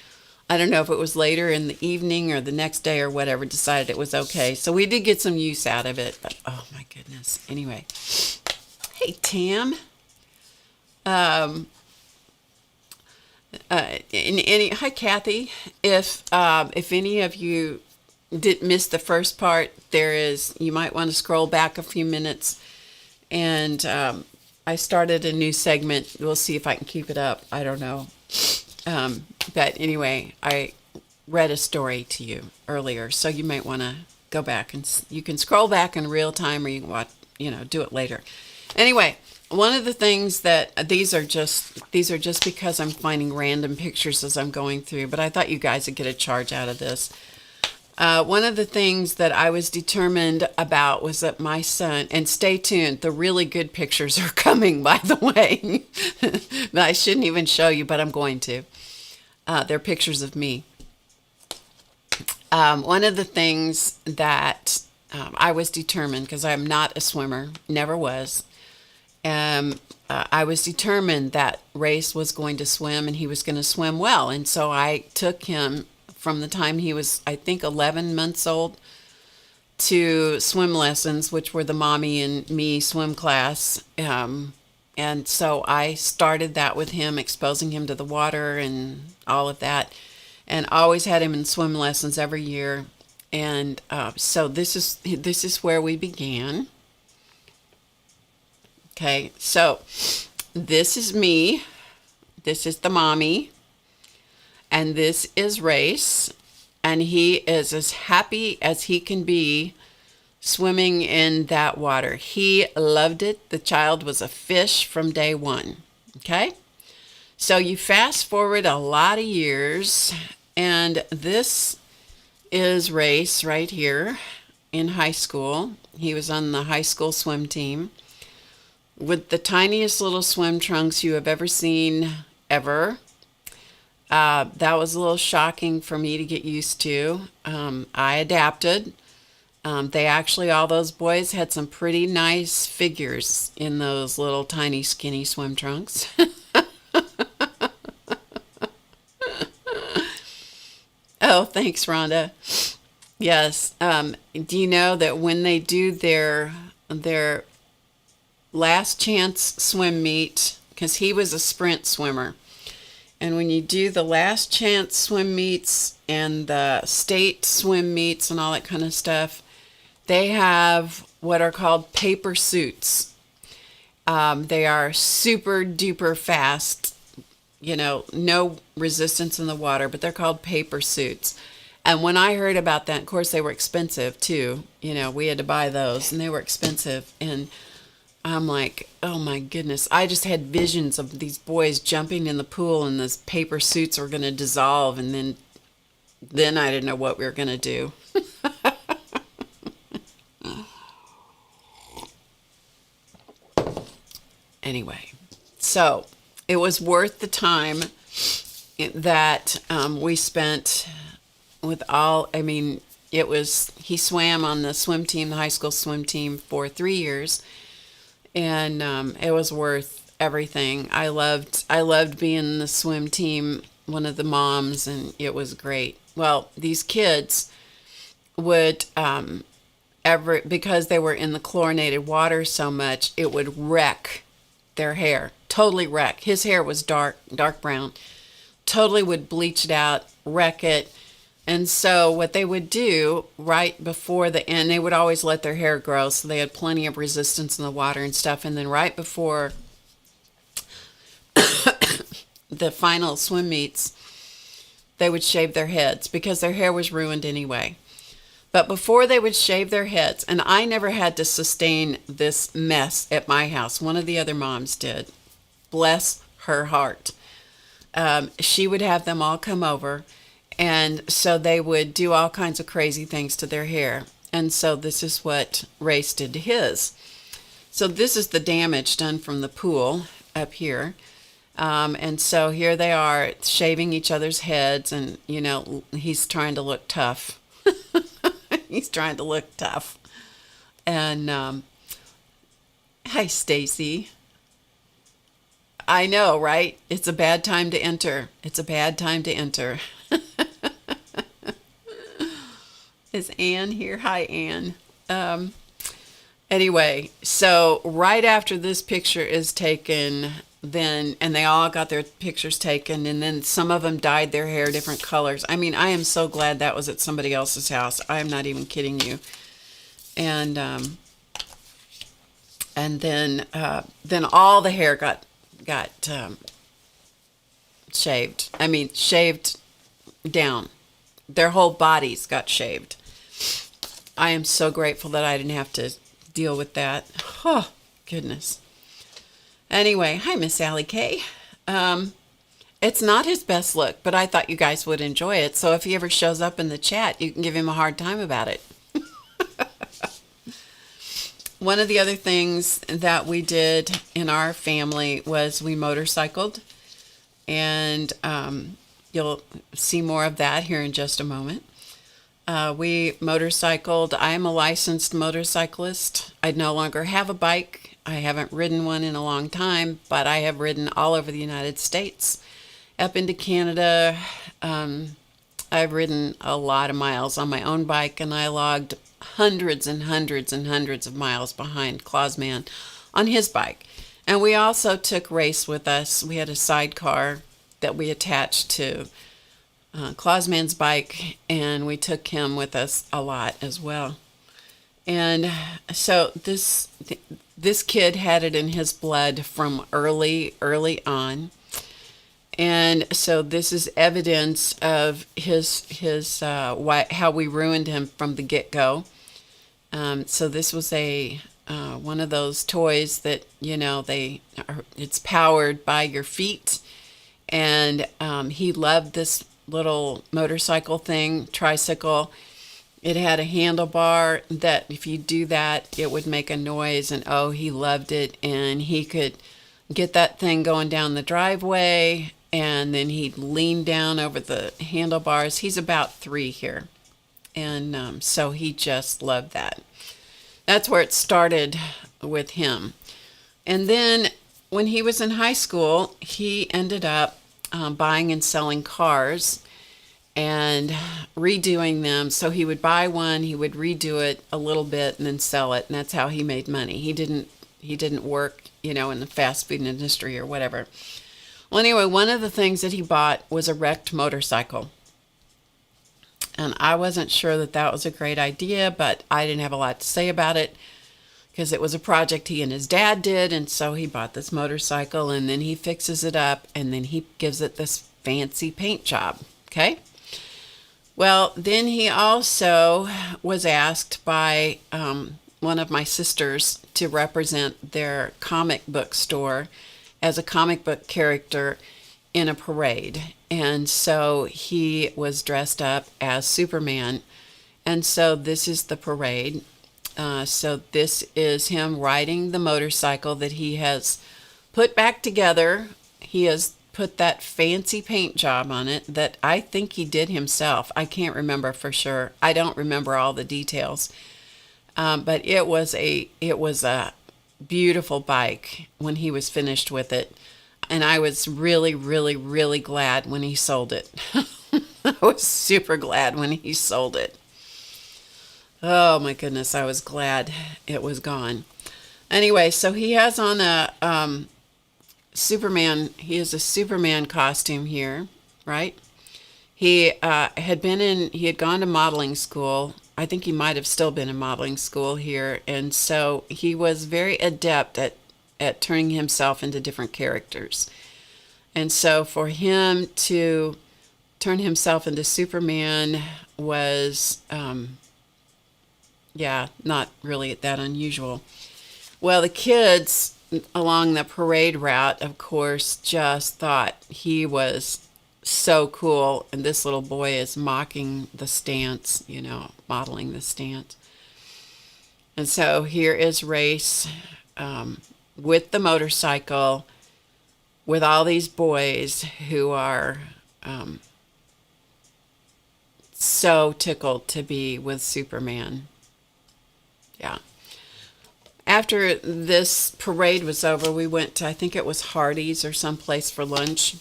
I don't know if it was later in the evening or the next day or whatever, decided it was okay. So we did get some use out of it, but oh my goodness. Anyway, hey, Tam. Hi, Kathy. If any of you did miss the first part, you might want to scroll back a few minutes, and I started a new segment. We'll see if I can keep it up. I don't know. But anyway, I read a story to you earlier, so you might want to go back, and you can scroll back in real time, or you can watch, do it later. Anyway, one of the things that these are just because I'm finding random pictures as I'm going through, but I thought you guys would get a charge out of this. One of the things that I was determined about was that my son, and stay tuned, the really good pictures are coming, by the way. I shouldn't even show you, but I'm going to. They're pictures of me. One of the things that I was determined, because I'm not a swimmer, never was, I was determined that Race was going to swim, and he was going to swim well. And so I took him from the time he was, I think, 11 months old to swim lessons, which were the Mommy and Me swim class. And so I started that with him, exposing him to the water and all of that, and always had him in swim lessons every year. And so this is where we began. Okay, so this is me. This is the Mommy. And this is Race, and he is as happy as he can be swimming in that water. He loved it. The child was a fish from day one. Okay? So you fast forward a lot of years, and this is Race right here in high school. He was on the high school swim team with the tiniest little swim trunks you have ever seen, ever. That was a little shocking for me to get used to. I adapted. They actually, all those boys had some pretty nice figures in those little tiny skinny swim trunks. Oh, thanks, Rhonda. Yes. Do you know that when they do their last chance swim meet, because he was a sprint swimmer, and when you do the last chance swim meets and the state swim meets and all that kind of stuff, they have what are called paper suits. They are super duper fast, no resistance in the water, but they're called paper suits. And when I heard about that, of course, they were expensive too. We had to buy those, and they were expensive. And I'm like, oh my goodness. I just had visions of these boys jumping in the pool, and those paper suits were going to dissolve. And then I didn't know what we were going to do. Anyway, so it was worth the time that we spent with he swam on the swim team, the high school swim team, for 3 years. And it was worth everything. I loved being in the swim team, one of the moms, and it was great. Well, these kids would, because they were in the chlorinated water so much, it would wreck their hair. Totally wreck. His hair was dark brown. Totally would bleach it out, wreck it. And so what they would do right before the end, they would always let their hair grow, so they had plenty of resistance in the water and stuff. And then right before the final swim meets, they would shave their heads because their hair was ruined anyway. But before they would shave their heads, and I never had to sustain this mess at my house. One of the other moms did. Bless her heart. She would have them all come over. And so they would do all kinds of crazy things to their hair. And so this is what Race did to his. So this is the damage done from the pool up here. And so here they are shaving each other's heads. And, he's trying to look tough. He's trying to look tough. And hi, Stacy. I know, right? It's a bad time to enter. It's a bad time to enter. Is Anne here? Hi, Anne. Anyway, so right after this picture is taken, and they all got their pictures taken, and then some of them dyed their hair different colors. I mean, I am so glad that was at somebody else's house. I am not even kidding you. And then all the hair got shaved. I mean, shaved down. Their whole bodies got shaved. I am so grateful that I didn't have to deal with that. Oh, goodness. Anyway, hi, Miss Sally K. It's not his best look, but I thought you guys would enjoy it. So if he ever shows up in the chat, you can give him a hard time about it. One of the other things that we did in our family was we motorcycled. And you'll see more of that here in just a moment. We motorcycled. I am a licensed motorcyclist. I no longer have a bike. I haven't ridden one in a long time, but I have ridden all over the United States, up into Canada. I've ridden a lot of miles on my own bike, and I logged hundreds and hundreds and hundreds of miles behind Clausman on his bike. And we also took Race with us. We had a sidecar that we attached to Clausman's bike, and we took him with us a lot as well. And so this kid had it in his blood from early on. And so this is evidence of his how we ruined him from the get-go. So this was a one of those toys that, it's powered by your feet. And he loved this little motorcycle thing, tricycle. It had a handlebar that if you do that, it would make a noise. And oh, he loved it. And he could get that thing going down the driveway. And then he'd lean down over the handlebars. He's about 3 here. And so he just loved that. That's where it started with him. And then when he was in high school, he ended up buying and selling cars and redoing them. So he would buy one, he would redo it a little bit and then sell it. And that's how he made money. He didn't work, in the fast food industry or whatever. Well, anyway, one of the things that he bought was a wrecked motorcycle. And I wasn't sure that that was a great idea, but I didn't have a lot to say about it because it was a project he and his dad did. And so he bought this motorcycle and then he fixes it up and then he gives it this fancy paint job. Okay. Well, then he also was asked by one of my sisters to represent their comic book store as a comic book character in a parade. And so he was dressed up as Superman. And so this is the parade. So this is him riding the motorcycle that he has put back together. He has put that fancy paint job on it that I think he did himself. I can't remember for sure. I don't remember all the details. But it was a beautiful bike when he was finished with it. And I was really, really, really glad when he sold it. I was super glad when he sold it. Oh my goodness, I was glad it was gone. Anyway, so he has on a Superman. He has a Superman costume here, right? He had gone to modeling school. I think he might have still been in modeling school here. And so he was very adept at turning himself into different characters. And so for him to turn himself into Superman was, not really that unusual. Well, the kids along the parade route, of course, just thought he was so cool. And this little boy is mocking the stance, modeling the stance. And so here is Race, with the motorcycle, with all these boys who are so tickled to be with Superman. Yeah. After this parade was over, we went to, I think it was Hardee's or someplace for lunch.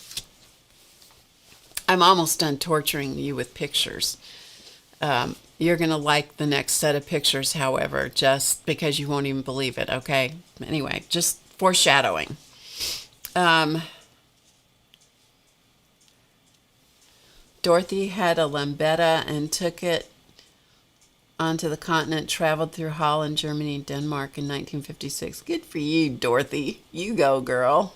I'm almost done torturing you with pictures. You're going to like the next set of pictures, however, just because you won't even believe it, okay? Anyway, just foreshadowing. Dorothy had a Lambetta and took it onto the continent, traveled through Holland, Germany, and Denmark in 1956. Good for you, Dorothy. You go, girl.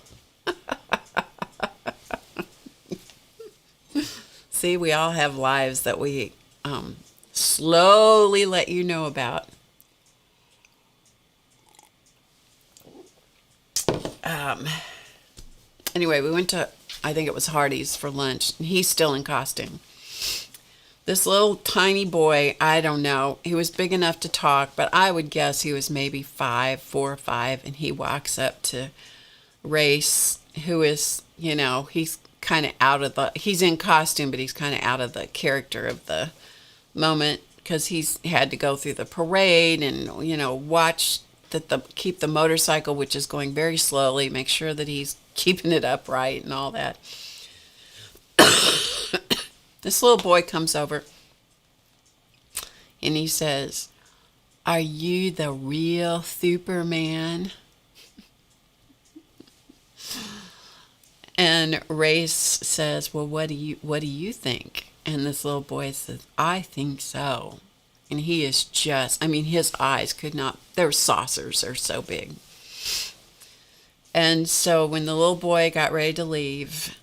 See, we all have lives that we slowly let you know about. Anyway, we went to, I think it was Hardee's for lunch, and he's still in costume. This little tiny boy, I don't know, he was big enough to talk, but I would guess he was maybe 4 or 5, and he walks up to Race, who is, he's kind of he's in costume, but he's kind of out of the character of the moment because he's had to go through the parade and, watch keep the motorcycle, which is going very slowly, make sure that he's keeping it upright and all that. This little boy comes over and he says, "Are you the real Superman?" And Race says, "Well, what do you think?" And this little boy says, "I think so." And he is his eyes they're saucers, they're so big. And so when the little boy got ready to leave,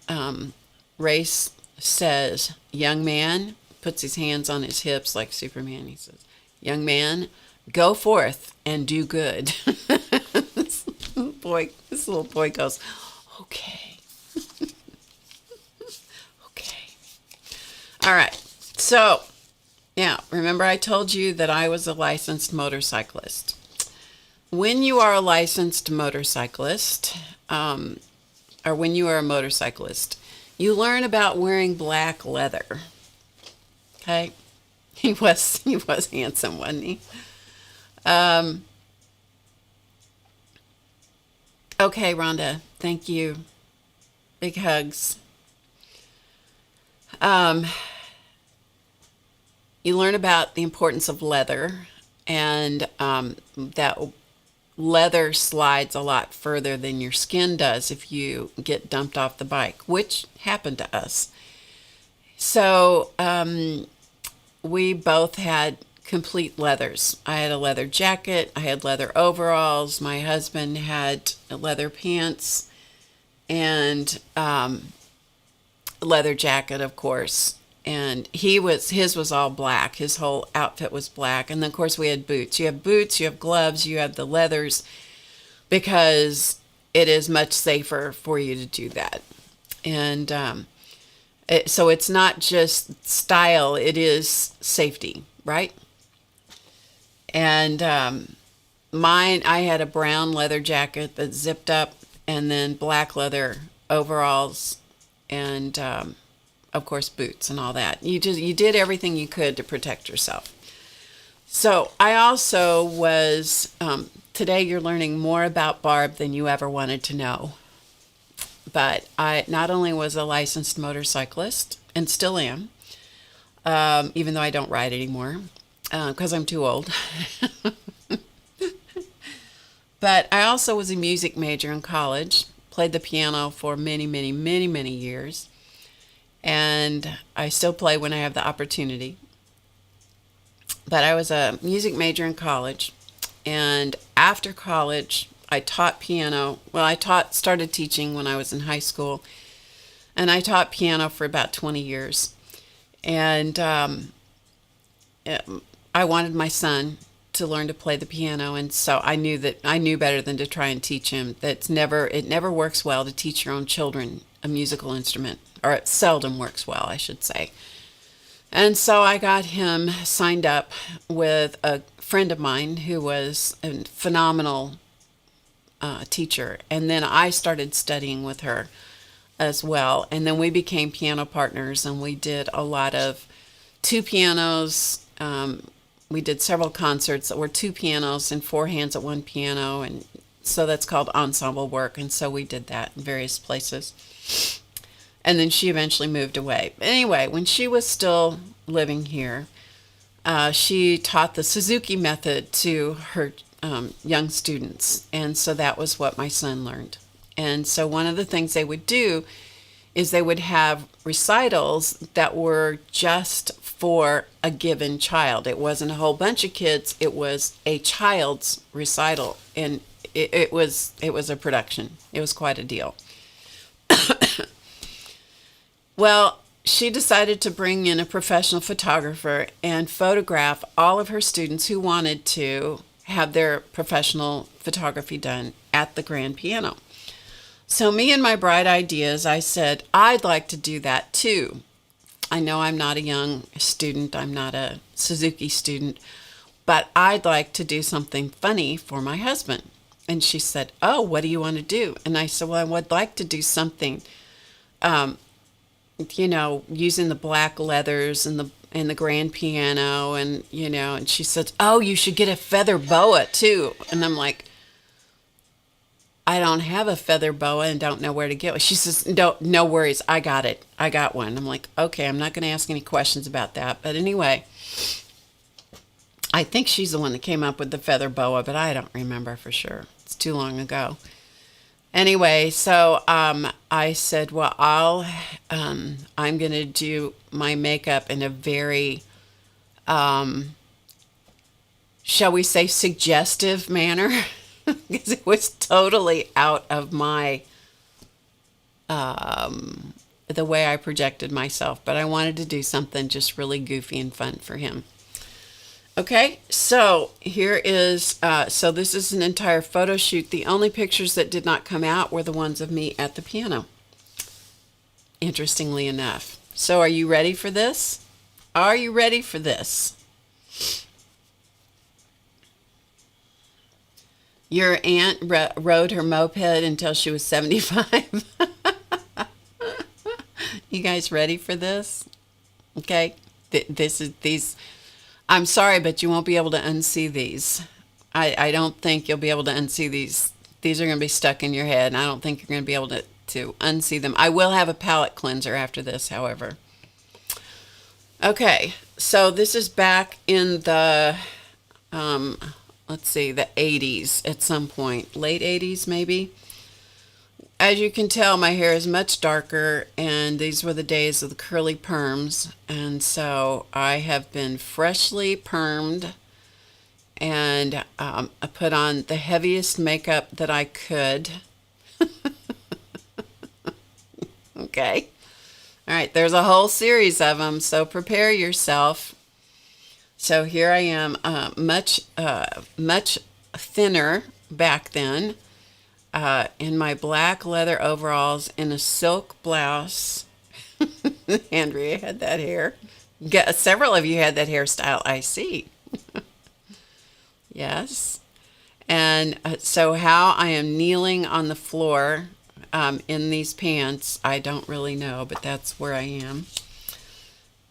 Race says, "Young man," puts his hands on his hips like Superman. He says, "Young man, go forth and do good. This little boy goes, okay. Okay. All right. So, now, remember I told you that I was a licensed motorcyclist. When you are a licensed motorcyclist, or when you are a motorcyclist, you learn about wearing black leather. Okay? He was handsome, wasn't he? Okay, Rhonda, thank you. Big hugs. You learn about the importance of leather, and that leather slides a lot further than your skin does if you get dumped off the bike, which happened to us. So we both had complete leathers. I had a leather jacket, I had leather overalls, my husband had leather pants, and leather jacket, of course. And his was all black. His whole outfit was black. And then, of course, we had boots. You have boots, you have gloves, you have the leathers, because it is much safer for you to do that. And so it's not just style, it is safety, right? And I had a brown leather jacket that zipped up, and then black leather overalls, and of course boots and all that. You did everything you could to protect yourself. So I also was today you're learning more about Barb than you ever wanted to know. But I not only was a licensed motorcyclist, and still am, even though I don't ride anymore because I'm too old. But I also was a music major in college, played the piano for many, many, many, many years. And I still play when I have the opportunity. But I was a music major in college. And after college, I taught piano. Well, started teaching when I was in high school. And I taught piano for about 20 years. And I wanted my son to learn to play the piano, and so I knew better than to try and teach him. It never works well to teach your own children a musical instrument, or it seldom works well, I should say. And so I got him signed up with a friend of mine who was a phenomenal teacher, and then I started studying with her as well, and then we became piano partners, and we did a lot of two pianos. We did several concerts that were two pianos and four hands at one piano, and so that's called ensemble work, and so we did that in various places. And then she eventually moved away. But anyway, when she was still living here, she taught the Suzuki method to her young students, and so that was what my son learned. And so one of the things they would do is they would have recitals that were just for a given child. It wasn't a whole bunch of kids, it was a child's recital, and it was a production. It was quite a deal. Well, she decided to bring in a professional photographer and photograph all of her students who wanted to have their professional photography done at the grand piano. So me and my bright ideas, I said, I'd like to do that too. I know I'm not a young student, I'm not a Suzuki student, but I'd like to do something funny for my husband. And she said, oh, what do you want to do? And I said, well, I would like to do something, using the black leathers and the grand piano, and and she said, oh, you should get a feather boa too. And I'm like, I don't have a feather boa and don't know where to get one. She says, no worries, I got it. I got one. I'm like, okay, I'm not going to ask any questions about that. But anyway, I think she's the one that came up with the feather boa, but I don't remember for sure. It's too long ago. Anyway, so I said, well, I'm going to do my makeup in a very, shall we say, suggestive manner, because it was totally out of my, the way I projected myself. But I wanted to do something just really goofy and fun for him. Okay, so here is, so this is an entire photo shoot. The only pictures that did not come out were the ones of me at the piano, interestingly enough. So are you ready for this? Are you ready for this? Your aunt rode her moped until she was 75. You guys ready for this? Okay, this is these. I'm sorry, but you won't be able to unsee these. I don't think you'll be able to unsee these. These are going to be stuck in your head, and I don't think you're going to be able to unsee them. I will have a palette cleanser after this, however. Okay, so this is back in the, let's see, the 80s at some point. Late 80s, maybe. As you can tell, my hair is much darker, and these were the days of the curly perms, and so I have been freshly permed, and I put on the heaviest makeup that I could. Okay. All right, there's a whole series of them, so prepare yourself. So here I am, much thinner back then. In my black leather overalls, in a silk blouse. Andrea had that hair. Several of you had that hairstyle, I see. Yes. And so how I am kneeling on the floor in these pants, I don't really know, but that's where I am.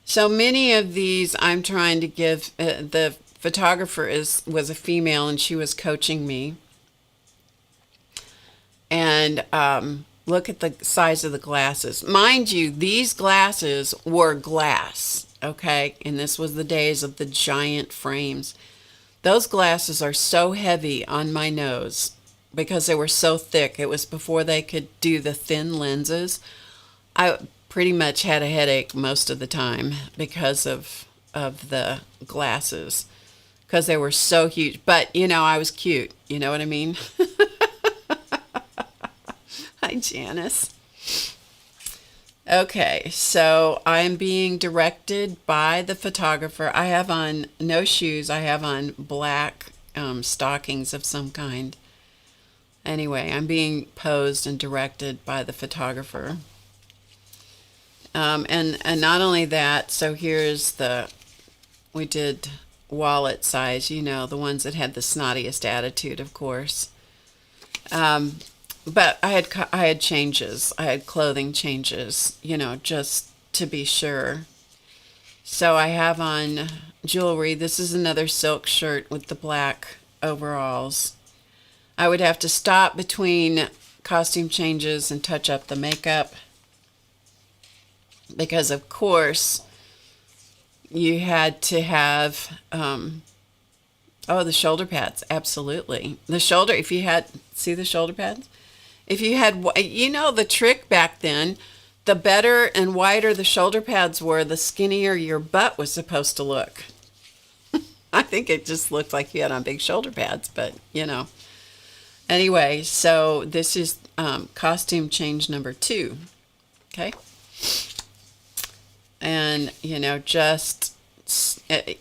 So many of these I'm trying to give, the photographer was a female, and she was coaching me. And look at the size of the glasses. Mind you, these glasses were glass, okay? And this was the days of the giant frames. Those glasses are so heavy on my nose because they were so thick. It was before they could do the thin lenses. I pretty much had a headache most of the time because of the glasses, because they were so huge. But, you know, I was cute. You know what I mean? Hi, Janice. Okay, so I'm being directed by the photographer. I have on no shoes. I have on black stockings of some kind. Anyway, I'm being posed and directed by the photographer. And not only that, so here's we did wallet size, you know, the ones that had the snottiest attitude, of course. But I had changes. I had clothing changes, you know, just to be sure. So I have on jewelry. This is another silk shirt with the black overalls. I would have to stop between costume changes and touch up the makeup, because of course you had to have the shoulder pads. Absolutely. The shoulder, if you had, see the shoulder pads? If you had, you know, the trick back then, the better and wider the shoulder pads were, the skinnier your butt was supposed to look. I think it just looked like you had on big shoulder pads, but, you know. Anyway, so this is costume change number 2. Okay. And, you know, just,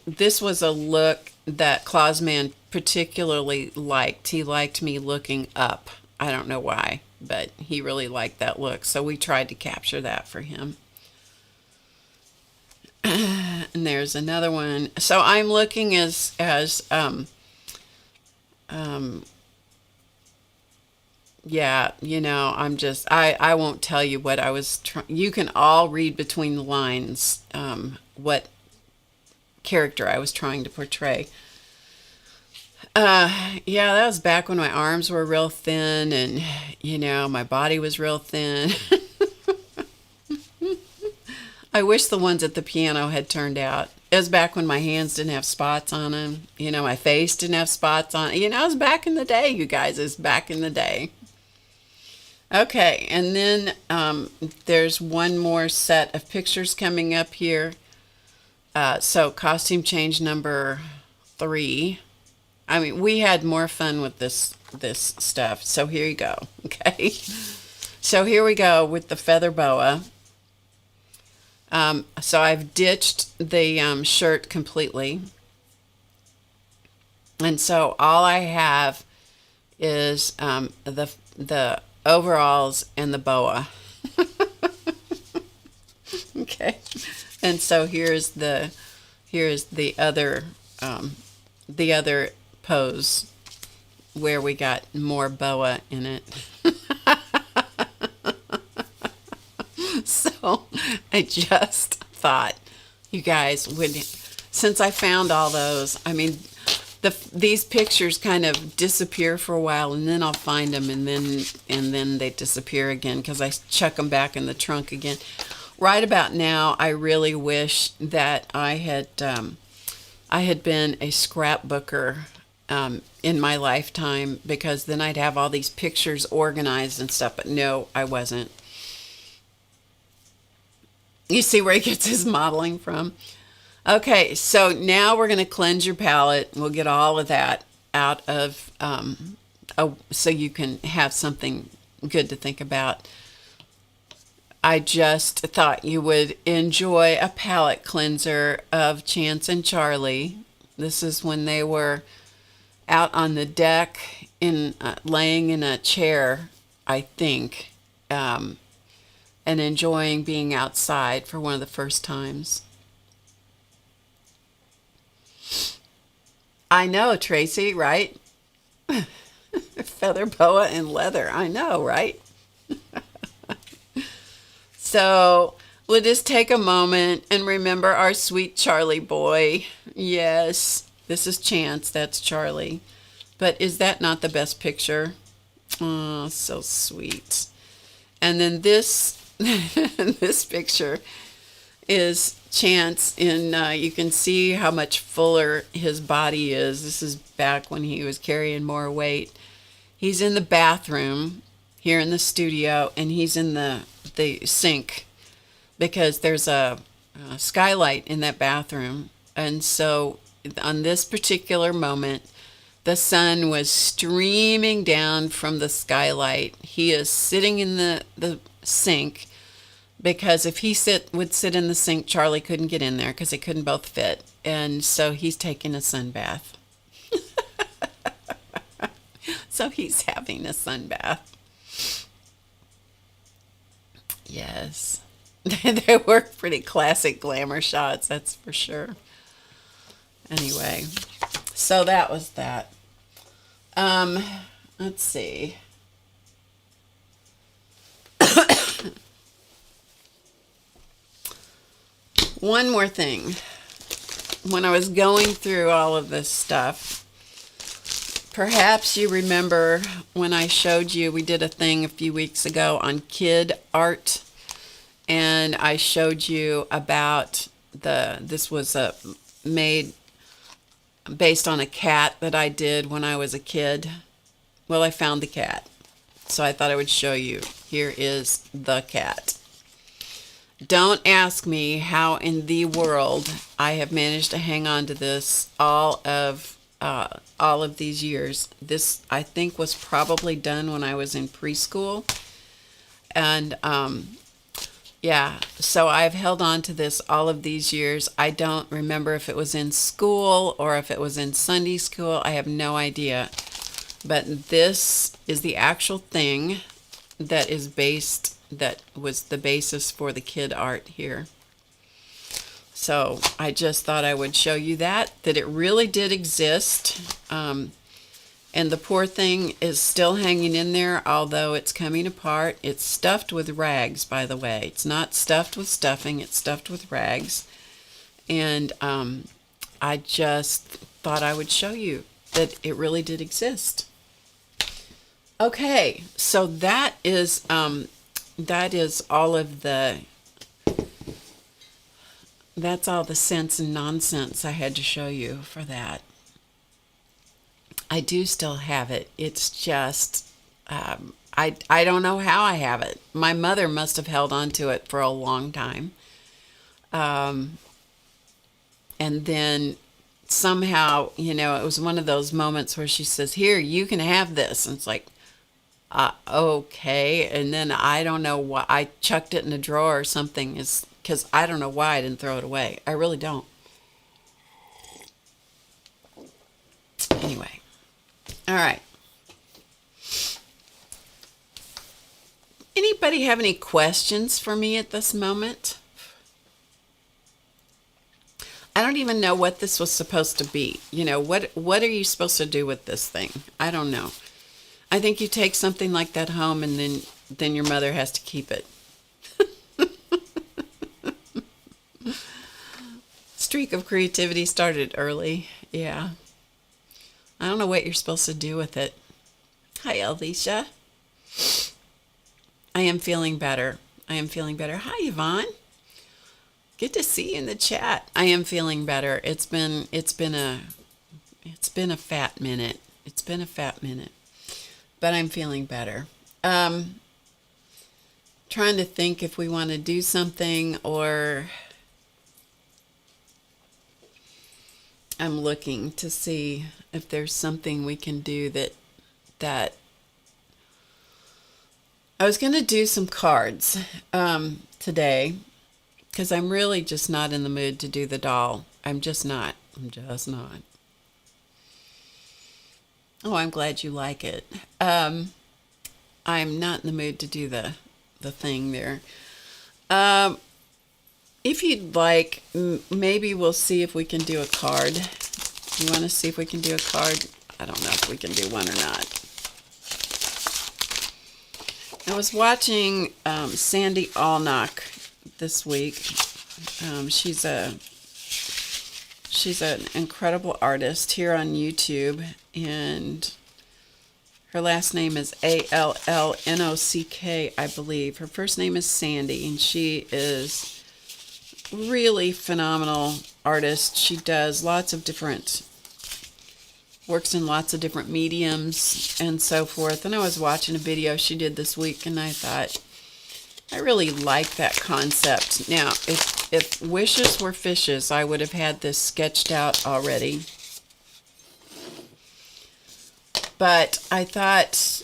this was a look that Clausman particularly liked. He liked me looking up. I don't know why, but he really liked that look. So we tried to capture that for him. And there's another one. So I'm looking as yeah, you know, I won't tell you what I was trying. You can all read between the lines what character I was trying to portray. Yeah, that was back when my arms were real thin, and, you know, my body was real thin. I wish the ones at the piano had turned out. It was back when my hands didn't have spots on them. You know, my face didn't have spots on it. You know, it was back in the day, you guys. It was back in the day. Okay, and then there's one more set of pictures coming up here. So costume change number 3. I mean, we had more fun with this stuff. So here you go. Okay. So here we go with the feather boa. So I've ditched the shirt completely. And so all I have is the overalls and the boa. Okay. And so here's the other pose where we got more boa in it. So I just thought, you guys would, since I found all those, I mean, these pictures kind of disappear for a while, and then I'll find them, and then they disappear again because I chuck them back in the trunk again. Right about now, I really wish that I had been a scrapbooker in my lifetime, because then I'd have all these pictures organized and stuff. But no, I wasn't. You see where he gets his modeling from? Okay, so now we're going to cleanse your palette. We'll get all of that out of, so you can have something good to think about. I just thought you would enjoy a palette cleanser of Chance and Charlie. This is when they were out on the deck, laying in a chair, I think, and enjoying being outside for one of the first times. I know, Tracy, right? Feather boa and leather. I know, right? So we'll just take a moment and remember our sweet Charlie boy. Yes, this is Chance. That's Charlie. But is that not the best picture? Oh, so sweet. And then this this picture is Chance, and you can see how much fuller his body is. This is back when he was carrying more weight. He's in the bathroom here in the studio, and he's in the sink because there's a skylight in that bathroom. And so on this particular moment, the sun was streaming down from the skylight. He is sitting in the sink, because if he would sit in the sink, Charlie couldn't get in there because they couldn't both fit. And so he's taking a sun bath. So he's having a sun bath. Yes. They were pretty classic glamour shots, that's for sure. Anyway, so that was that. Let's see. One more thing. When I was going through all of this stuff, perhaps you remember when I showed you, we did a thing a few weeks ago on kid art, and I showed you about this was made based on a cat that I did when I was a kid. Well, I found the cat, so I thought I would show you. Here is the cat. Don't ask me how in the world I have managed to hang on to this all of these years. This, I think, was probably done when I was in preschool. And yeah, so I've held on to this all of these years. I don't remember if it was in school or if it was in Sunday school. I have no idea. But this is the actual thing that was the basis for the kid art here. So I just thought I would show you that it really did exist. And the poor thing is still hanging in there, although it's coming apart. It's stuffed with rags, by the way. It's not stuffed with stuffing, it's stuffed with rags. And I just thought I would show you that it really did exist. Okay, so that is all of that's all the sense and nonsense I had to show you for that. I do still have it. It's just, I don't know how I have it. My mother must have held on to it for a long time. And then somehow, it was one of those moments where she says, here, you can have this. And it's like, okay. And then I don't know why I chucked it in a drawer or something, is because I don't know why I didn't throw it away. I really don't. Anyway. All right. Anybody have any questions for me at this moment? I don't even know what this was supposed to be. You know, what are you supposed to do with this thing? I don't know. I think you take something like that home and then your mother has to keep it. Streak of creativity started early. Yeah. I don't know what you're supposed to do with it. Hi, Alicia. I am feeling better. I am feeling better. Hi, Yvonne. Good to see you in the chat. I am feeling better. It's been a fat minute. It's been a fat minute. But I'm feeling better. Trying to think if we want to do something, or I'm looking to see if there's something we can do that I was going to do some cards today, because I'm really just not in the mood to do the doll. I'm just not. Oh, I'm glad you like it. I'm not in the mood to do the thing there. If you'd like, maybe we'll see if we can do a card. You want to see if we can do a card? I don't know if we can do one or not. I was watching Sandy Allnock this week. She's an incredible artist here on YouTube, and her last name is Allnock, I believe. Her first name is Sandy, and she is really phenomenal artist. She does works in lots of different mediums and so forth. And I was watching a video she did this week, and I thought, I really like that concept. Now, if wishes were fishes, I would have had this sketched out already. But I thought,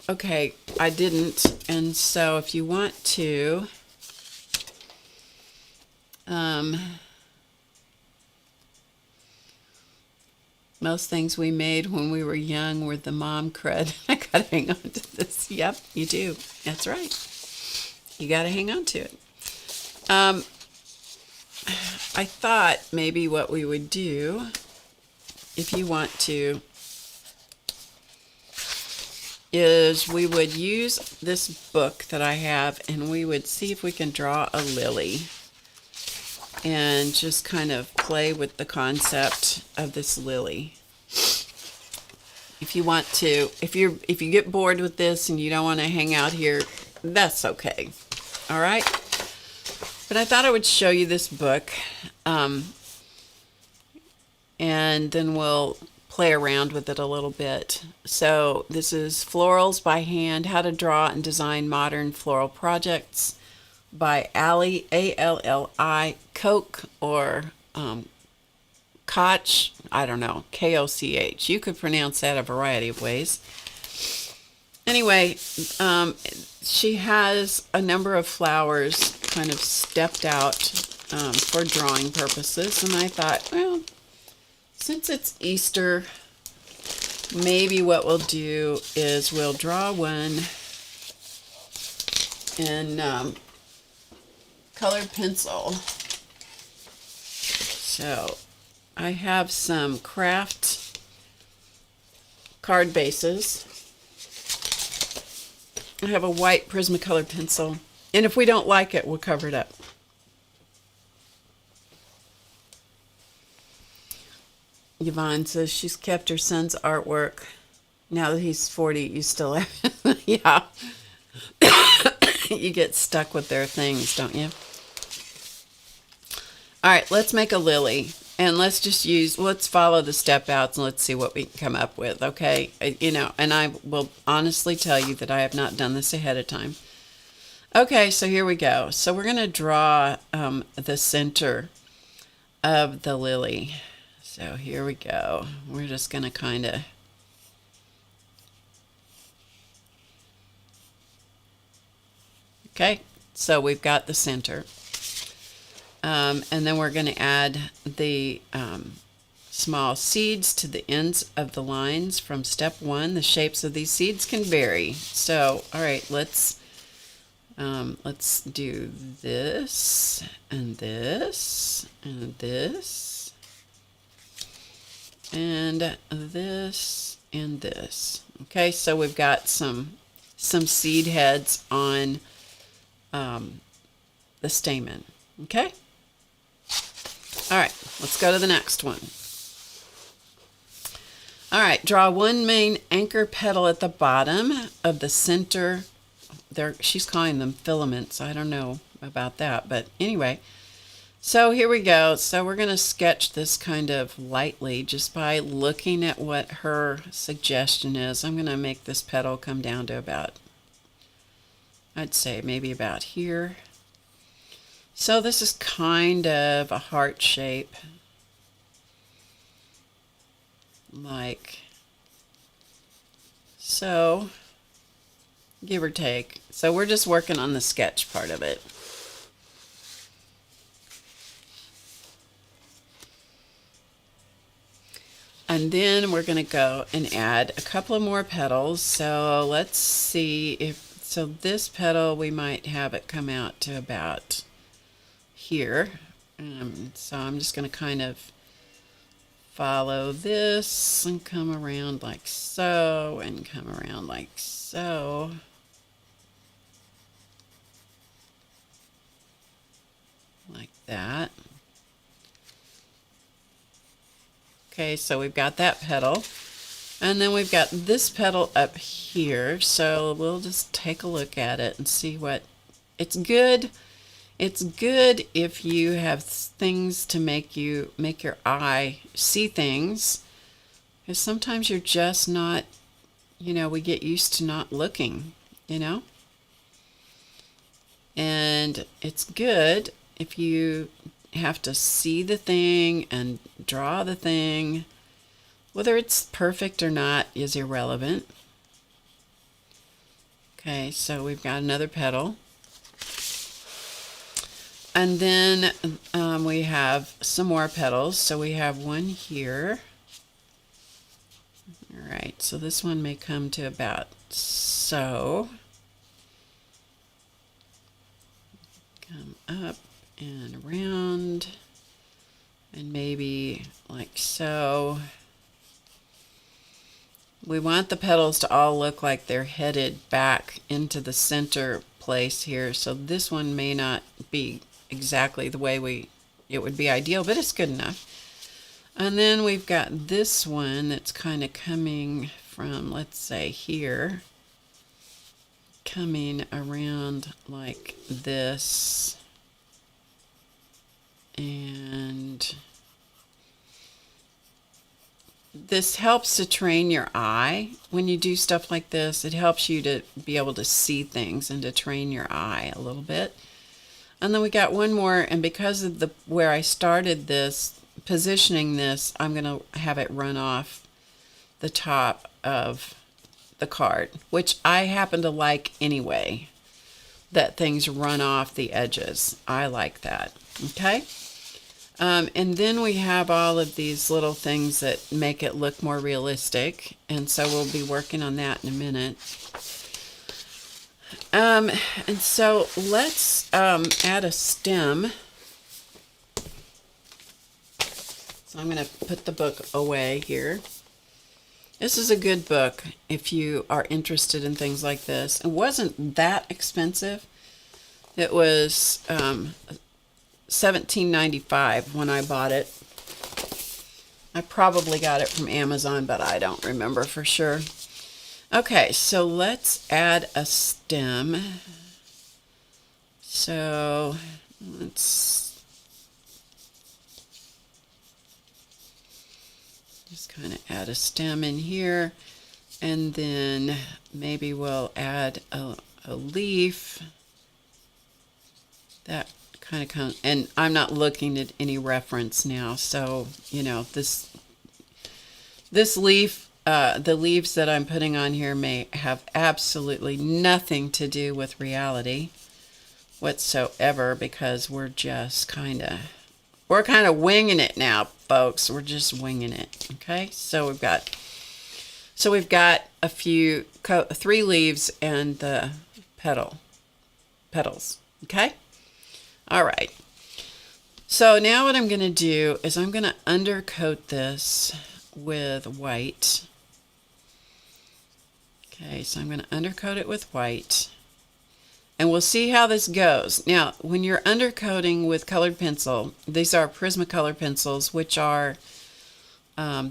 okay, I didn't. And so if you want to, most things we made when we were young were the mom crud. I gotta hang on to this. Yep, you do. That's right. You gotta hang on to it. I thought maybe what we would do, if you want to, is we would use this book that I have, and we would see if we can draw a lily and just kind of play with the concept of this lily. If you want to, if you get bored with this and you don't want to hang out here, that's okay. All right? But I thought I would show you this book, and then we'll play around with it a little bit. So this is Florals by Hand, How to Draw and Design Modern Floral Projects by Alli, A-L-L-I, Koch, or Koch, I don't know, K-O-C-H. You could pronounce that a variety of ways. Anyway, she has a number of flowers kind of stepped out for drawing purposes, and I thought, well, since it's Easter, maybe what we'll do is we'll draw one in colored pencil. So I have some craft card bases. I have a white Prismacolor pencil, and if we don't like it, we'll cover it up. Yvonne says she's kept her son's artwork. Now that he's 40, you still have yeah. You get stuck with their things, don't you? All right, let's make a lily. And let's follow the step outs and let's see what we can come up with, okay? And I will honestly tell you that I have not done this ahead of time. Okay, so here we go. So we're going to draw the center of the lily. So here we go. We're just going to kind of... Okay, so we've got the center. And then we're going to add the small seeds to the ends of the lines from step 1. The shapes of these seeds can vary. So, all right, let's do this and this and this and this and this. Okay, so we've got some seed heads on the stamen. Okay. All right, let's go to the next one. All right, draw one main anchor petal at the bottom of the center. There, she's calling them filaments. I don't know about that, but anyway. So here we go. So we're going to sketch this kind of lightly just by looking at what her suggestion is. I'm going to make this petal come down to about, I'd say maybe about here. So this is kind of a heart shape, like so, give or take. So we're just working on the sketch part of it. And then we're going to go and add a couple of more petals. So let's see if, so this petal, we might have it come out to about here. So I'm just going to kind of follow this and come around like so and come around like so. Like that. Okay, so we've got that petal. And then we've got this petal up here. So we'll just take a look at it and see what it's good. It's good if you have things to make your eye see things, because sometimes you're just not, we get used to not looking, and it's good if you have to see the thing and draw the thing. Whether it's perfect or not is irrelevant. Okay, so we've got another petal. And then we have some more petals. So we have one here. All right, so this one may come to about so. Come up and around, and maybe like so. We want the petals to all look like they're headed back into the center place here. So this one may not be exactly the way it would be ideal, but it's good enough. And then we've got this one that's kind of coming from, let's say here, coming around like this, and this helps to train your eye. When you do stuff like this, it helps you to be able to see things and to train your eye a little bit. And then we got one more, and because of where I started this, positioning this, I'm going to have it run off the top of the card, which I happen to like anyway, that things run off the edges. I like that. Okay. And then we have all of these little things that make it look more realistic, and so we'll be working on that in a minute. And so let's add a stem. So I'm going to put the book away here. This is a good book if you are interested in things like this. It wasn't that expensive. It was $17.95 when I bought it. I probably got it from Amazon, but I don't remember for sure. Okay, so let's add a stem. So let's just kind of add a stem in here, and then maybe we'll add a leaf. That kind of comes, and I'm not looking at any reference now, so this leaf, the leaves that I'm putting on here may have absolutely nothing to do with reality whatsoever, because we're just kind of We're kind of winging it now, folks. We're just winging it. Okay, so we've got a few 3 leaves and the petals. Okay, all right. So now what I'm going to do is I'm going to undercoat this with white. Okay, so I'm going to undercoat it with white. And we'll see how this goes. Now, when you're undercoating with colored pencil, these are Prismacolor pencils, which are,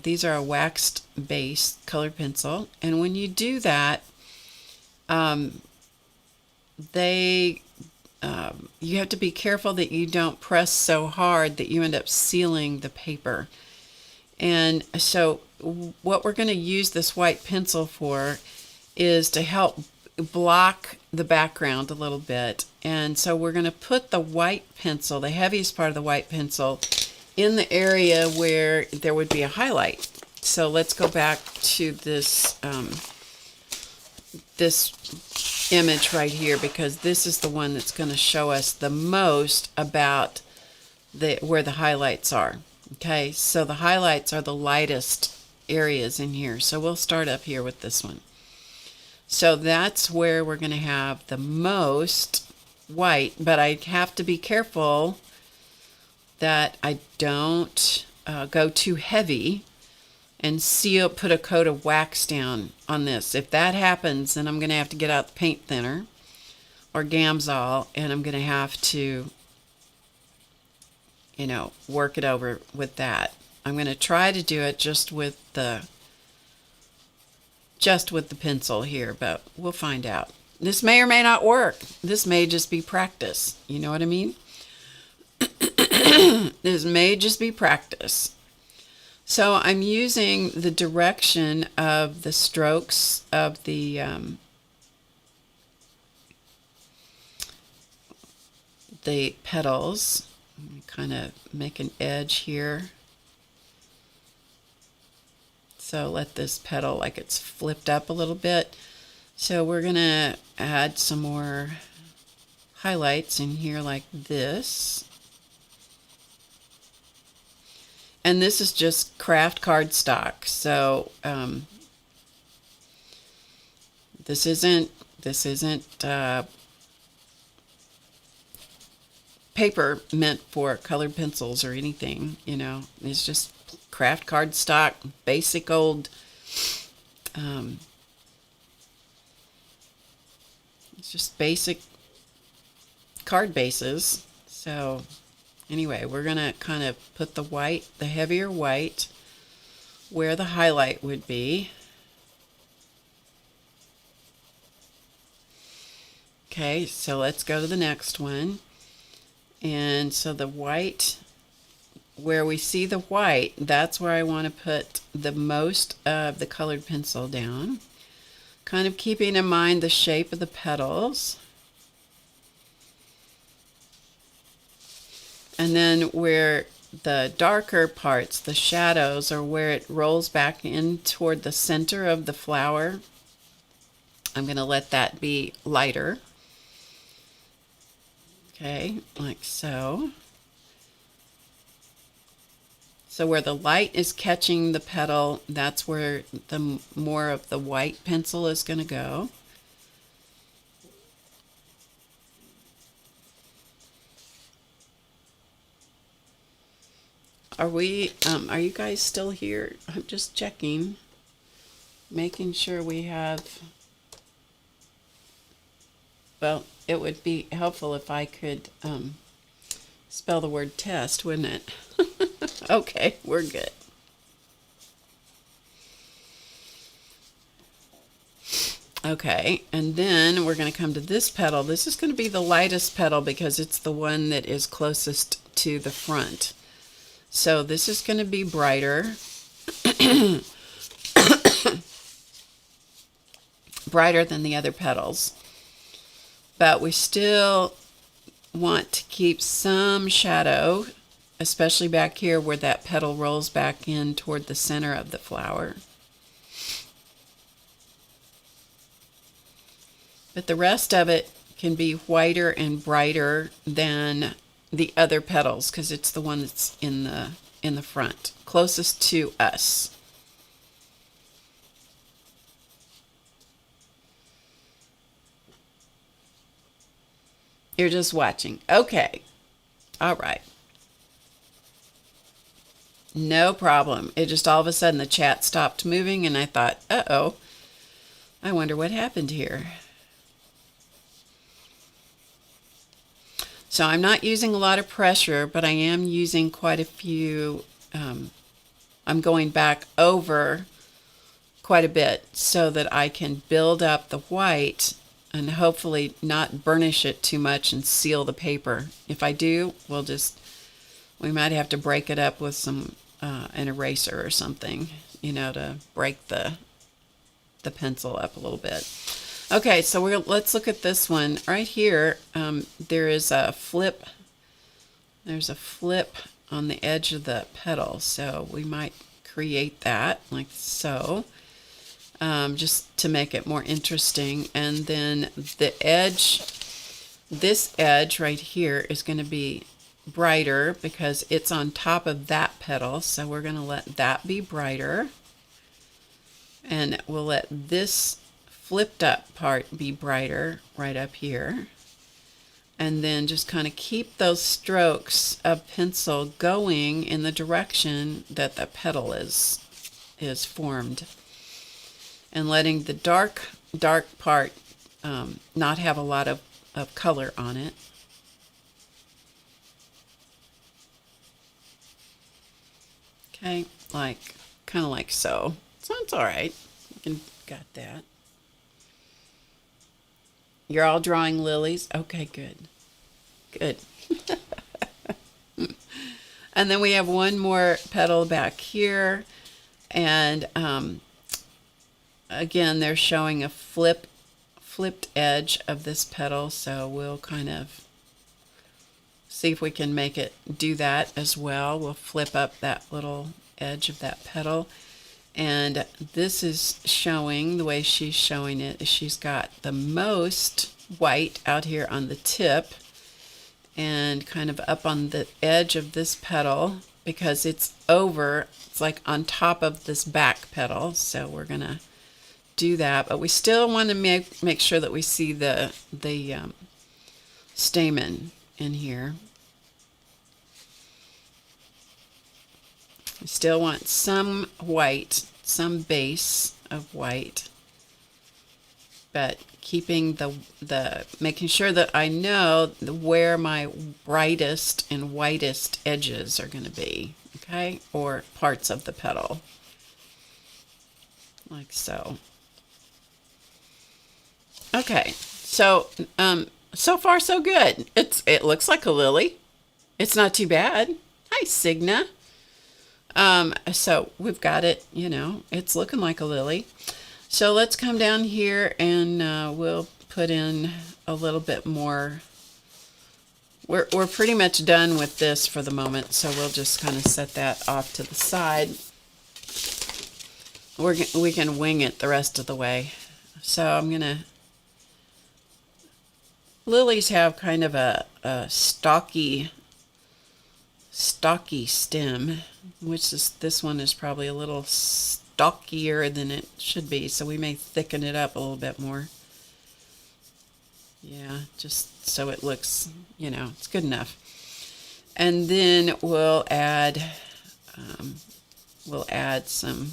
these are a waxed base colored pencil. And when you do that, you have to be careful that you don't press so hard that you end up sealing the paper. And so what we're going to use this white pencil for is to help block the background a little bit. And so we're going to put the white pencil, the heaviest part of the white pencil, in the area where there would be a highlight. So let's go back to this this image right here, because this is the one that's going to show us the most about where the highlights are. Okay, so the highlights are the lightest areas in here. So we'll start up here with this one. So that's where we're going to have the most white, but I have to be careful that I don't go too heavy and put a coat of wax down on this. If that happens, then I'm going to have to get out the paint thinner or Gamsol, and I'm going to have to, work it over with that. I'm going to try to do it just with the pencil here, but we'll find out. This may or may not work. This may just be practice. You know what I mean? This may just be practice. So I'm using the direction of the strokes of the petals. Kind of make an edge here. So let this petal, like it's flipped up a little bit. So we're going to add some more highlights in here like this. And this is just craft cardstock. So this isn't paper meant for colored pencils or anything, It's just craft cardstock, basic old, it's just basic card bases. So anyway, we're going to kind of put the heavier white, where the highlight would be. Okay, so let's go to the next one. And so the white, where we see the white, that's where I want to put the most of the colored pencil down. Kind of keeping in mind the shape of the petals. And then where the darker parts, the shadows, are where it rolls back in toward the center of the flower, I'm going to let that be lighter. Okay, like so. So where the light is catching the petal, that's where the more of the white pencil is going to go. Are you guys still here? I'm just checking, making sure we have, well, it would be helpful if I could spell the word test, wouldn't it? Okay, we're good. Okay, and then we're going to come to this petal. This is going to be the lightest petal because it's the one that is closest to the front. So this is going to be brighter. Brighter than the other petals. But we still want to keep some shadow, especially back here where that petal rolls back in toward the center of the flower. But the rest of it can be whiter and brighter than the other petals because it's the one that's in the front, closest to us. You're just watching. Okay. All right. No problem. It just all of a sudden the chat stopped moving and I thought, uh-oh, I wonder what happened here. So I'm not using a lot of pressure, but I am using quite a few. I'm going back over quite a bit so that I can build up the white and hopefully not burnish it too much and seal the paper. If I do, we might have to break it up with an eraser or something, to break the pencil up a little bit. Okay, so let's look at this one right here. There is a flip. There's a flip on the edge of the petal, so we might create that like so, just to make it more interesting. And then the edge, this edge right here is going to be brighter because it's on top of that petal, so we're going to let that be brighter, and we'll let this flipped up part be brighter right up here, and then just kind of keep those strokes of pencil going in the direction that the petal is formed, and letting the dark part not have a lot of color on it. Okay, kind of like so. Sounds all right. Got that. You're all drawing lilies? Okay, good. Good. And then we have one more petal back here. And again, they're showing a flipped edge of this petal. So we'll kind of see if we can make it do that as well. We'll flip up that little edge of that petal. And this is showing, the way she's showing it, is she's got the most white out here on the tip and kind of up on the edge of this petal because it's like on top of this back petal. So we're going to do that, but we still want to make sure that we see the stamen in here. We still want some white, some base of white, but keeping making sure that I know where my brightest and whitest edges are going to be, okay, or parts of the petal, like so. Okay, so so far so good. It looks like a lily. It's not too bad. Hi, Signa. So we've got it, it's looking like a lily. So let's come down here and we'll put in a little bit more. We're pretty much done with this for the moment, so we'll just kind of set that off to the side. We can wing it the rest of the way. So lilies have kind of a stocky stem, which this one is probably a little stockier than it should be, so we may thicken it up a little bit more. Yeah, just so it looks, it's good enough. And then we'll add some.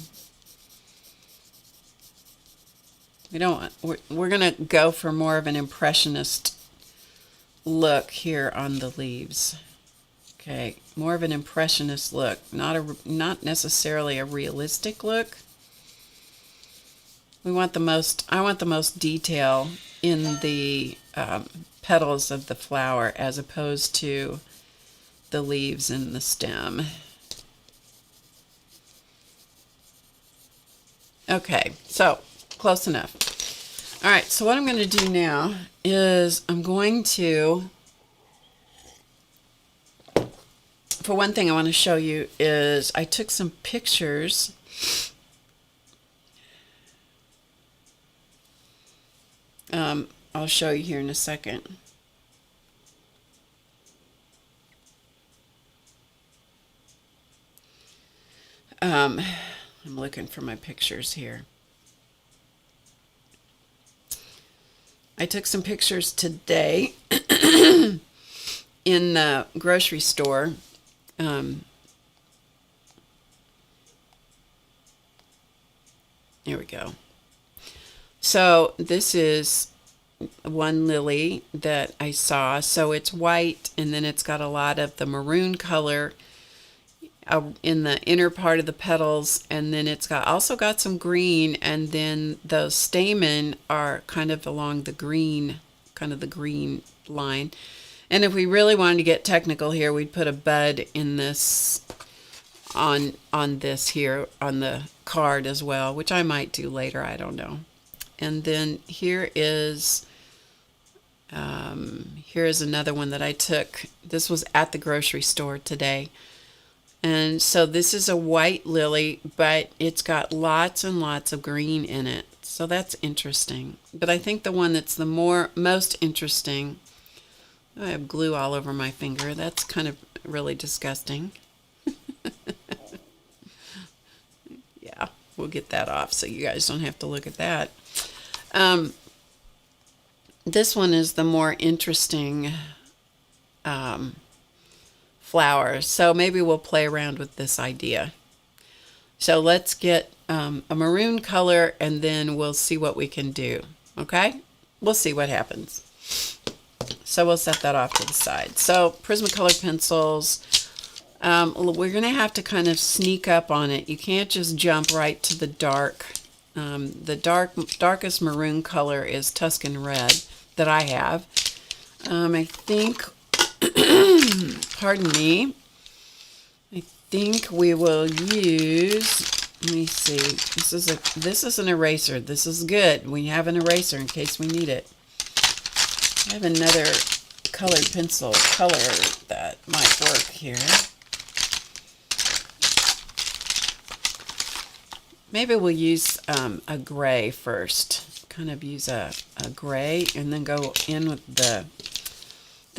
We're gonna go for more of an impressionist look here on the leaves. Okay, more of an impressionist look, not necessarily a realistic look. I want the most detail in the petals of the flower as opposed to the leaves and the stem. Okay, so close enough. All right, so what I'm going to do now is I'm going to, for one thing I want to show you is I took some pictures I'll show you here in a second. I'm looking for my pictures here. I took some pictures today in the grocery store. Here we go. So this is one lily that I saw. So it's white, and then it's got a lot of the maroon color in the inner part of the petals, and then it's also got some green, and then those stamen are kind of along the green, kind of the green line. And if we really wanted to get technical here, we'd put a bud in this on this here on the card as well, which I might do later, I don't know. And then here is another one that I took. This was at the grocery store today. And so this is a white lily, but it's got lots and lots of green in it. So that's interesting. But I think the one that's the most interesting, I have glue all over my finger. That's kind of really disgusting. Yeah, we'll get that off so you guys don't have to look at that. This one is the more interesting flower. So maybe we'll play around with this idea. So let's get a maroon color, and then we'll see what we can do. Okay? We'll see what happens. So we'll set that off to the side. So Prismacolor pencils. We're going to have to kind of sneak up on it. You can't just jump right to the dark. The darkest maroon color is Tuscan Red that I have. I think, pardon me, I think we will use, let me see, this is an eraser. This is good. We have an eraser in case we need it. I have another colored pencil color that might work here. Maybe we'll use a gray first. Kind of use a gray, and then go in with the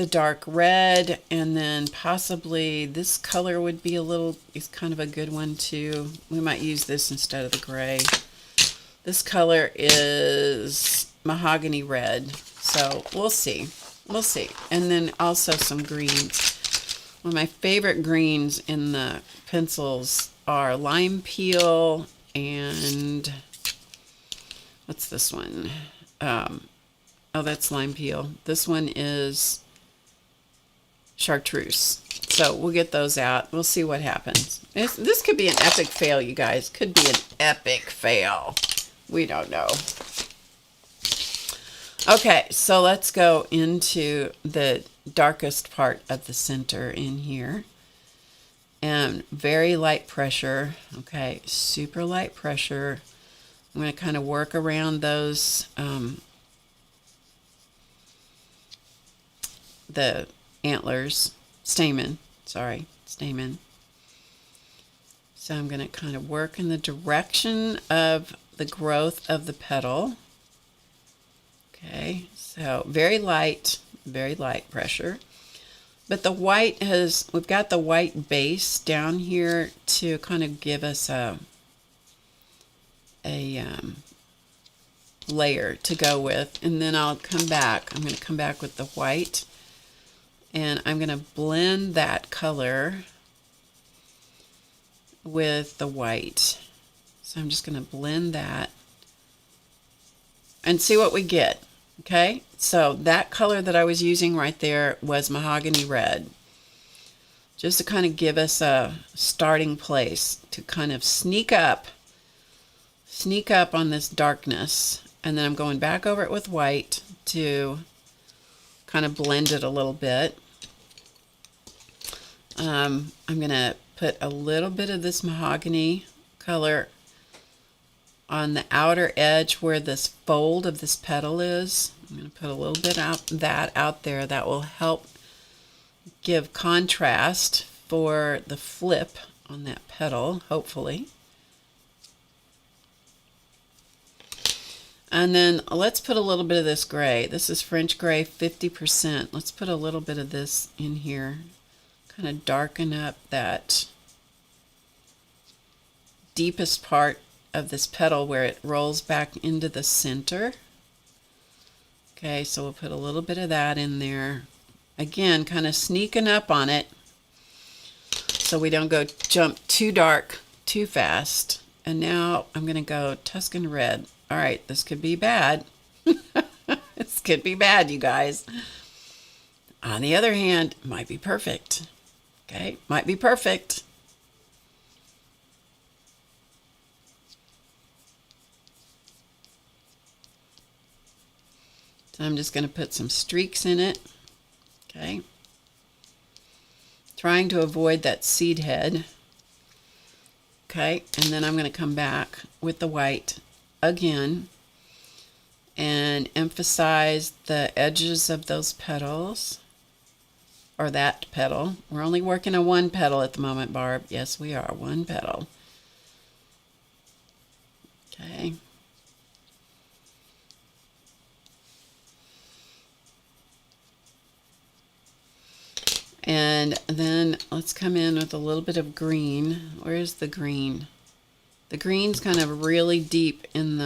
dark red, and then possibly this color would be is kind of a good one too. We might use this instead of the gray. This color is mahogany red, so we'll see. We'll see. And then also some greens. One of my favorite greens in the pencils are lime peel and what's this one? Oh, that's lime peel. This one is chartreuse. So we'll get those out. We'll see what happens. This could be an epic fail, you guys. Could be an epic fail. We don't know. Okay, so let's go into the darkest part of the center in here. And very light pressure. Okay, super light pressure. I'm going to kind of work around those, the antlers, stamen. So I'm going to kind of work in the direction of the growth of the petal. Okay, so very light pressure. But the white we've got the white base down here to kind of give us a layer to go with. And then I'll come back. I'm going to come back with the white. And I'm going to blend that color with the white. So I'm just going to blend that and see what we get. Okay, so that color that I was using right there was mahogany red. Just to kind of give us a starting place to kind of sneak up on this darkness. And then I'm going back over it with white to kind of blend it a little bit. I'm going to put a little bit of this mahogany color on the outer edge where this fold of this petal is. I'm going to put a little bit out there. That will help give contrast for the flip on that petal, hopefully. And then let's put a little bit of this gray. This is French gray, 50%. Let's put a little bit of this in here. Kind of darken up that deepest part of this petal where it rolls back into the center. Okay, so we'll put a little bit of that in there. Again, kind of sneaking up on it so we don't go jump too dark too fast. And now I'm going to go Tuscan red. All right, this could be bad. This could be bad, you guys. On the other hand, it might be perfect. Okay, might be perfect. So I'm just going to put some streaks in it. Okay. Trying to avoid that seed head. Okay, and then I'm going to come back with the white again and emphasize the edges of those petals, or that petal. We're only working on one petal at the moment, Barb. Yes, we are. One petal. Okay. And then let's come in with a little bit of green. Where's the green? The green's kind of really deep in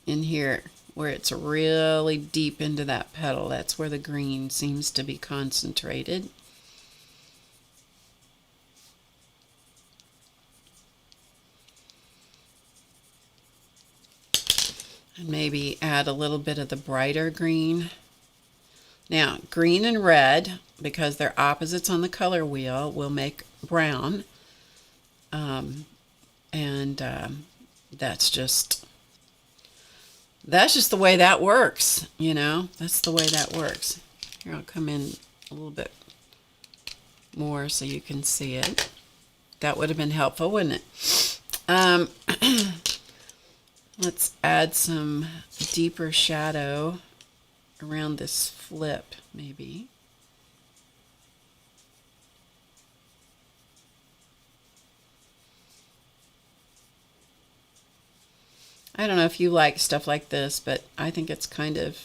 here, where it's really deep into that petal. That's where the green seems to be concentrated. And maybe add a little bit of the brighter green. Now, green and red, because they're opposites on the color wheel, will make brown. That's just the way that works, you know. That's the way that works. Here, I'll come in a little bit more so you can see it. That would have been helpful, wouldn't it? Let's add some deeper shadow around this flip, maybe. I don't know if you like stuff like this, but I think it's kind of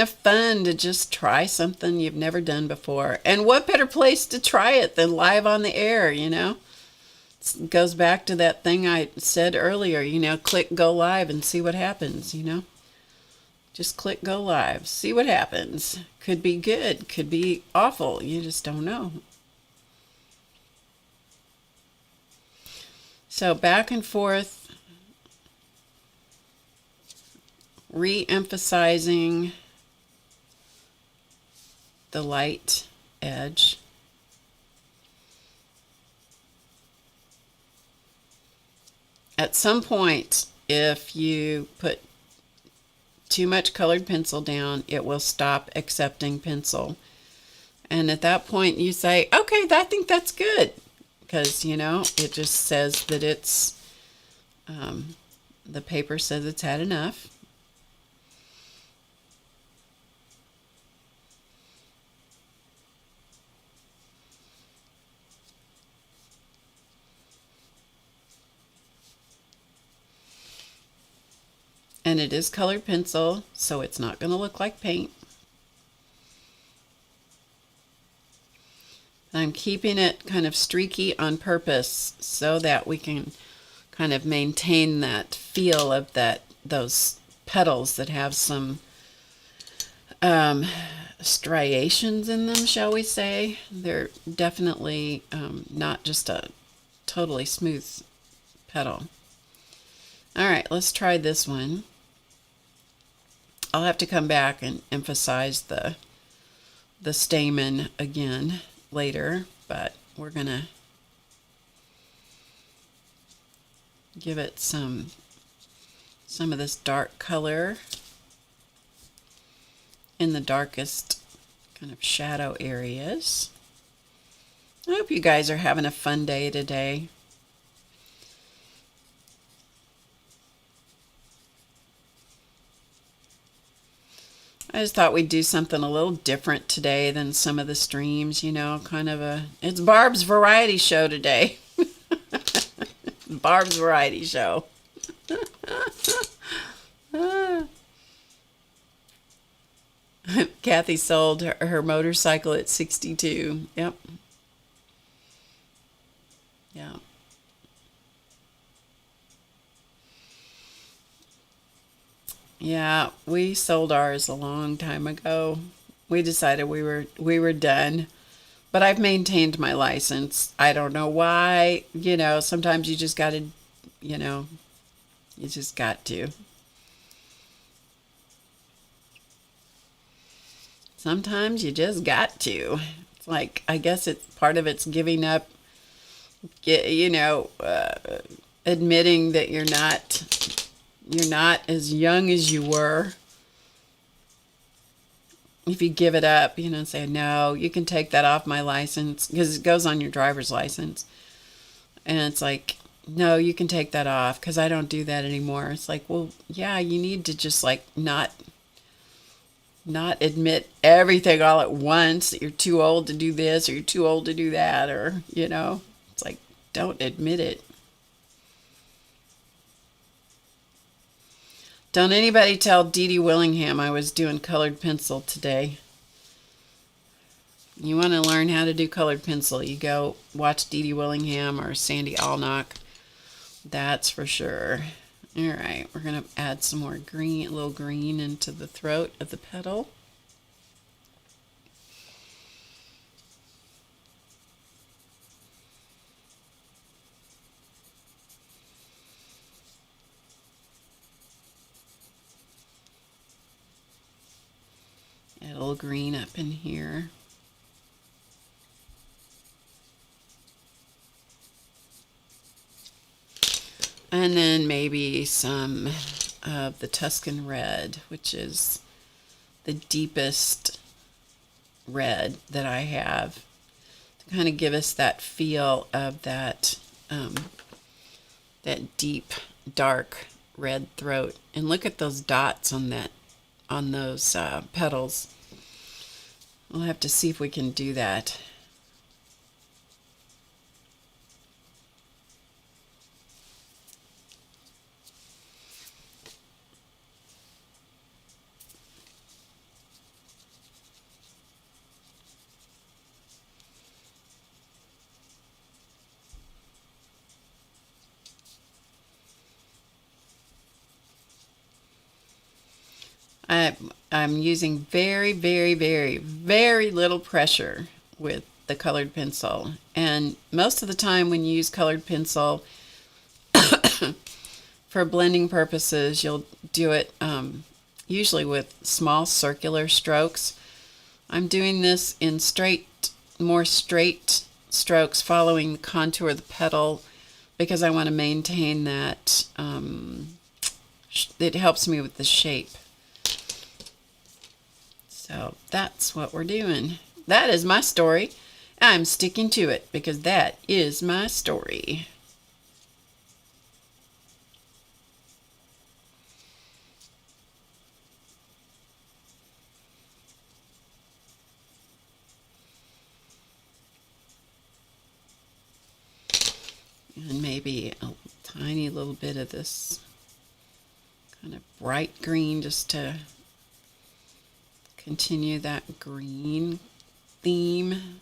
fun to just try something you've never done before. And what better place to try it than live on the air, you know? It goes back to that thing I said earlier, you know, click go live and see what happens, you know? Just click go live, see what happens. Could be good, could be awful, you just don't know. So back and forth, re-emphasizing the light edge. At some point, if you put too much colored pencil down, it will stop accepting pencil. And at that point you say, okay, I think that's good. Because, you know, it just says that it's, the paper says it's had enough. And it is colored pencil, so it's not going to look like paint. I'm keeping it kind of streaky on purpose so that we can kind of maintain that feel of those petals that have some striations in them, shall we say. They're definitely not just a totally smooth petal. All right, let's try this one. I'll have to come back and emphasize the stamen again later, but we're gonna give it some of this dark color in the darkest kind of shadow areas. I hope you guys are having a fun day today. I just thought we'd do something a little different today than some of the streams, you know, it's Barb's variety show today. Barb's variety show. Kathy sold her motorcycle at 62. Yep. Yeah. Yeah, we sold ours a long time ago. We decided we were done. But I've maintained my license. I don't know why. Sometimes you just got to, you know, you just got to. Sometimes you just got to. It's like, I guess it's part of it's giving up, admitting that you're not as young as you were. If you give it up, say, no, you can take that off my license, because it goes on your driver's license. And it's like, no, you can take that off because I don't do that anymore. It's like, well, yeah, you need to just like not admit everything all at once, that you're too old to do this or you're too old to do that, or, it's like, don't admit it. Don't anybody tell Dee Dee Willingham I was doing colored pencil today. You want to learn how to do colored pencil, you go watch Dee Dee Willingham or Sandy Allnock. That's for sure. All right, we're going to add some more green, a little green into the throat of the petal. Add a little green up in here. And then maybe some of the Tuscan red, which is the deepest red that I have, to kind of give us that feel of that deep, dark red throat. And look at those dots on those petals. We'll have to see if we can do that. I'm using very, very, very, very little pressure with the colored pencil. And most of the time when you use colored pencil for blending purposes, you'll do it usually with small circular strokes. I'm doing this in more straight strokes following the contour of the petal, because I want to maintain that. It helps me with the shape. So that's what we're doing. That is my story. I'm sticking to it because that is my story. And maybe a tiny little bit of this kind of bright green, just to continue that green theme.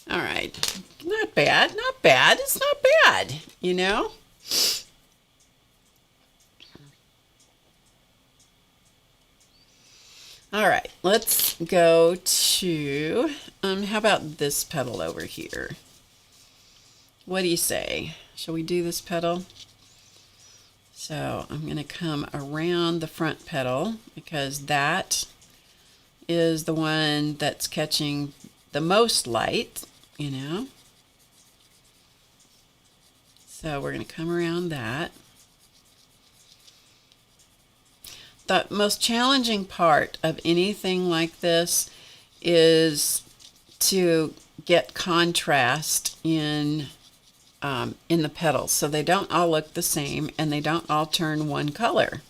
All right, not bad, not bad. It's not bad, All right, let's go to, how about this petal over here? What do you say? Shall we do this petal? So I'm going to come around the front petal, because that is the one that's catching the most light, So we're going to come around that. The most challenging part of anything like this is to get contrast in the petals, so they don't all look the same and they don't all turn one color,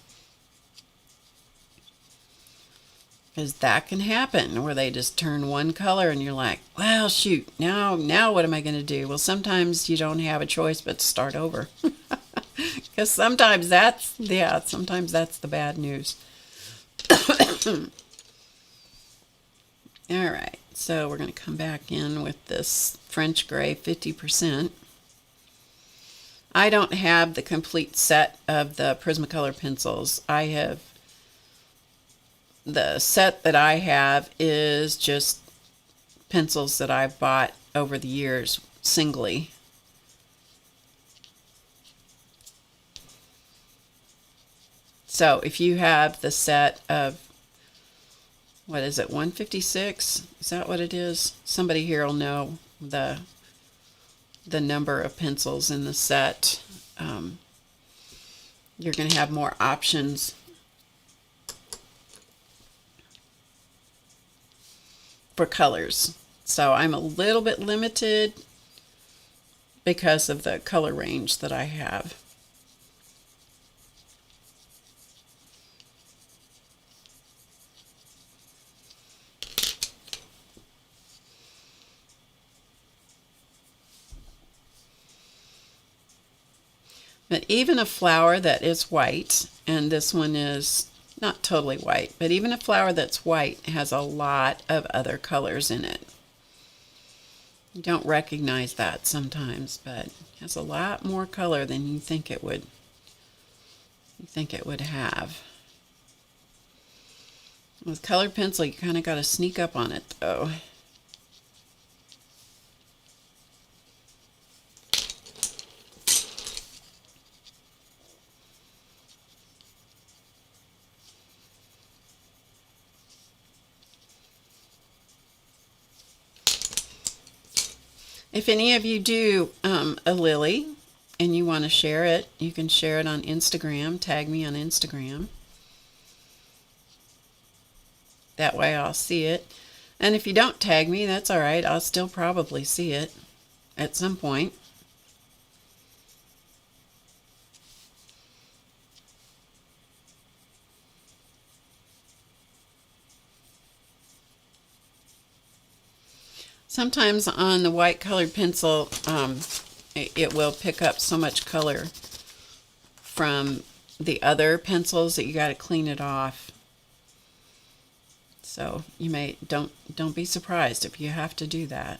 because that can happen where they just turn one color and you're like, well, shoot, now what am I going to do? Well, sometimes you don't have a choice but to start over, because sometimes that's the bad news. All right, So we're going to come back in with this French Gray 50%. I don't have the complete set of the Prismacolor pencils. The set that I have is just pencils that I've bought over the years singly. So if you have the set of, what is it, 156? Is that what it is? Somebody here will know the number of pencils in the set. You're going to have more options for colors. So I'm a little bit limited because of the color range that I have. But even a flower that is white, and this one is not totally white, but even a flower that's white has a lot of other colors in it. You don't recognize that sometimes, but it has a lot more color than you think it would. Have. With colored pencil, you kind of got to sneak up on it, though. If any of you do a lily and you want to share it, you can share it on Instagram. Tag me on Instagram. That way I'll see it. And if you don't tag me, that's all right. I'll still probably see it at some point. Sometimes on the white colored pencil, it will pick up so much color from the other pencils that you got to clean it off. So you may don't be surprised if you have to do that.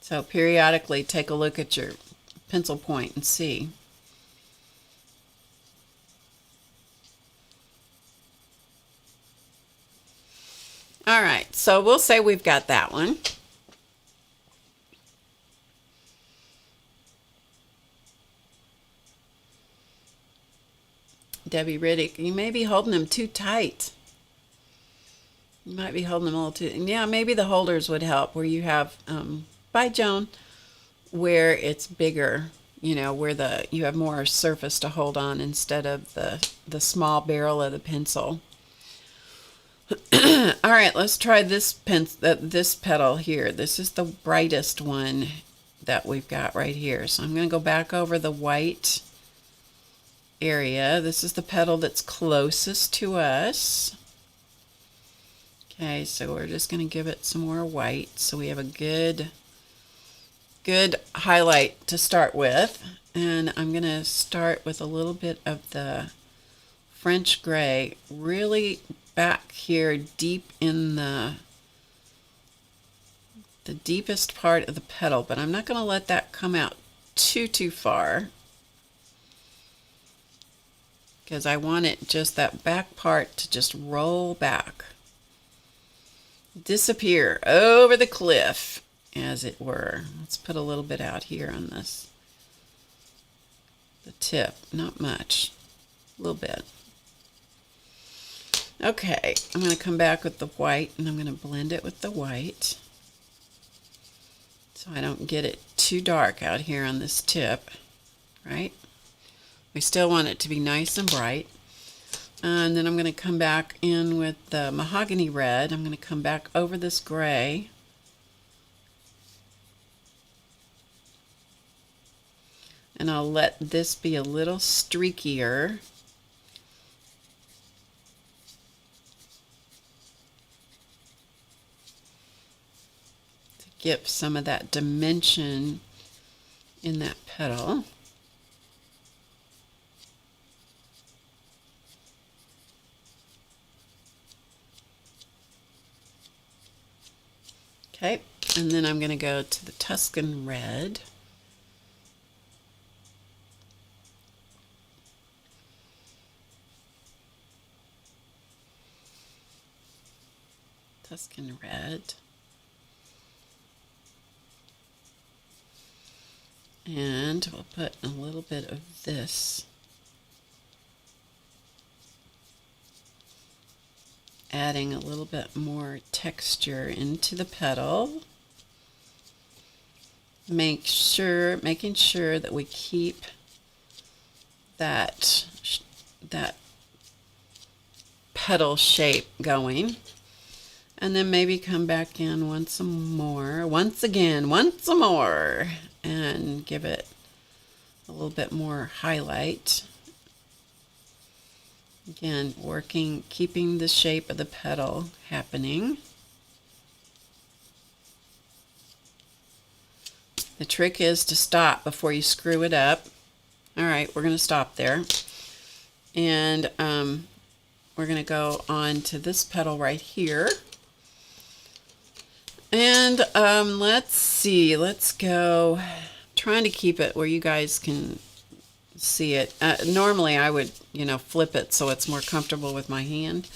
So periodically take a look at your pencil point and see. All right, so we'll say we've got that one. Debbie Riddick, you may be holding them too tight. You might be holding them a little too, yeah, maybe the holders would help where you have, by Joan, where it's bigger, you know, where you have more surface to hold on instead of the small barrel of the pencil. All right, let's try this petal here. This is the brightest one that we've got right here. So I'm going to go back over the white area. This is the petal that's closest to us. Okay, so we're just going to give it some more white so we have a good highlight to start with. And I'm going to start with a little bit of the French Gray, really back here deep in the deepest part of the petal, but I'm not going to let that come out too far because I want it just that back part to just roll back, disappear over the cliff, as it were. Let's put a little bit out here on the tip, not much, a little bit. Okay, I'm going to come back with the white and I'm going to blend it with the white so I don't get it too dark out here on this tip, right? We still want it to be nice and bright. And then I'm going to come back in with the mahogany red. I'm going to come back over this gray. And I'll let this be a little streakier. Give some of that dimension in that petal. Okay, and then I'm going to go to the Tuscan Red. Tuscan Red. And we'll put a little bit of this, adding a little bit more texture into the petal. Making sure that we keep that petal shape going. And then maybe come back in once more, and give it a little bit more highlight. Again, keeping the shape of the petal happening. The trick is to stop before you screw it up. All right, we're going to stop there. And we're going to go on to this petal right here. And let's see, let's go, trying to keep it where you guys can see it. Normally I would, flip it so it's more comfortable with my hand.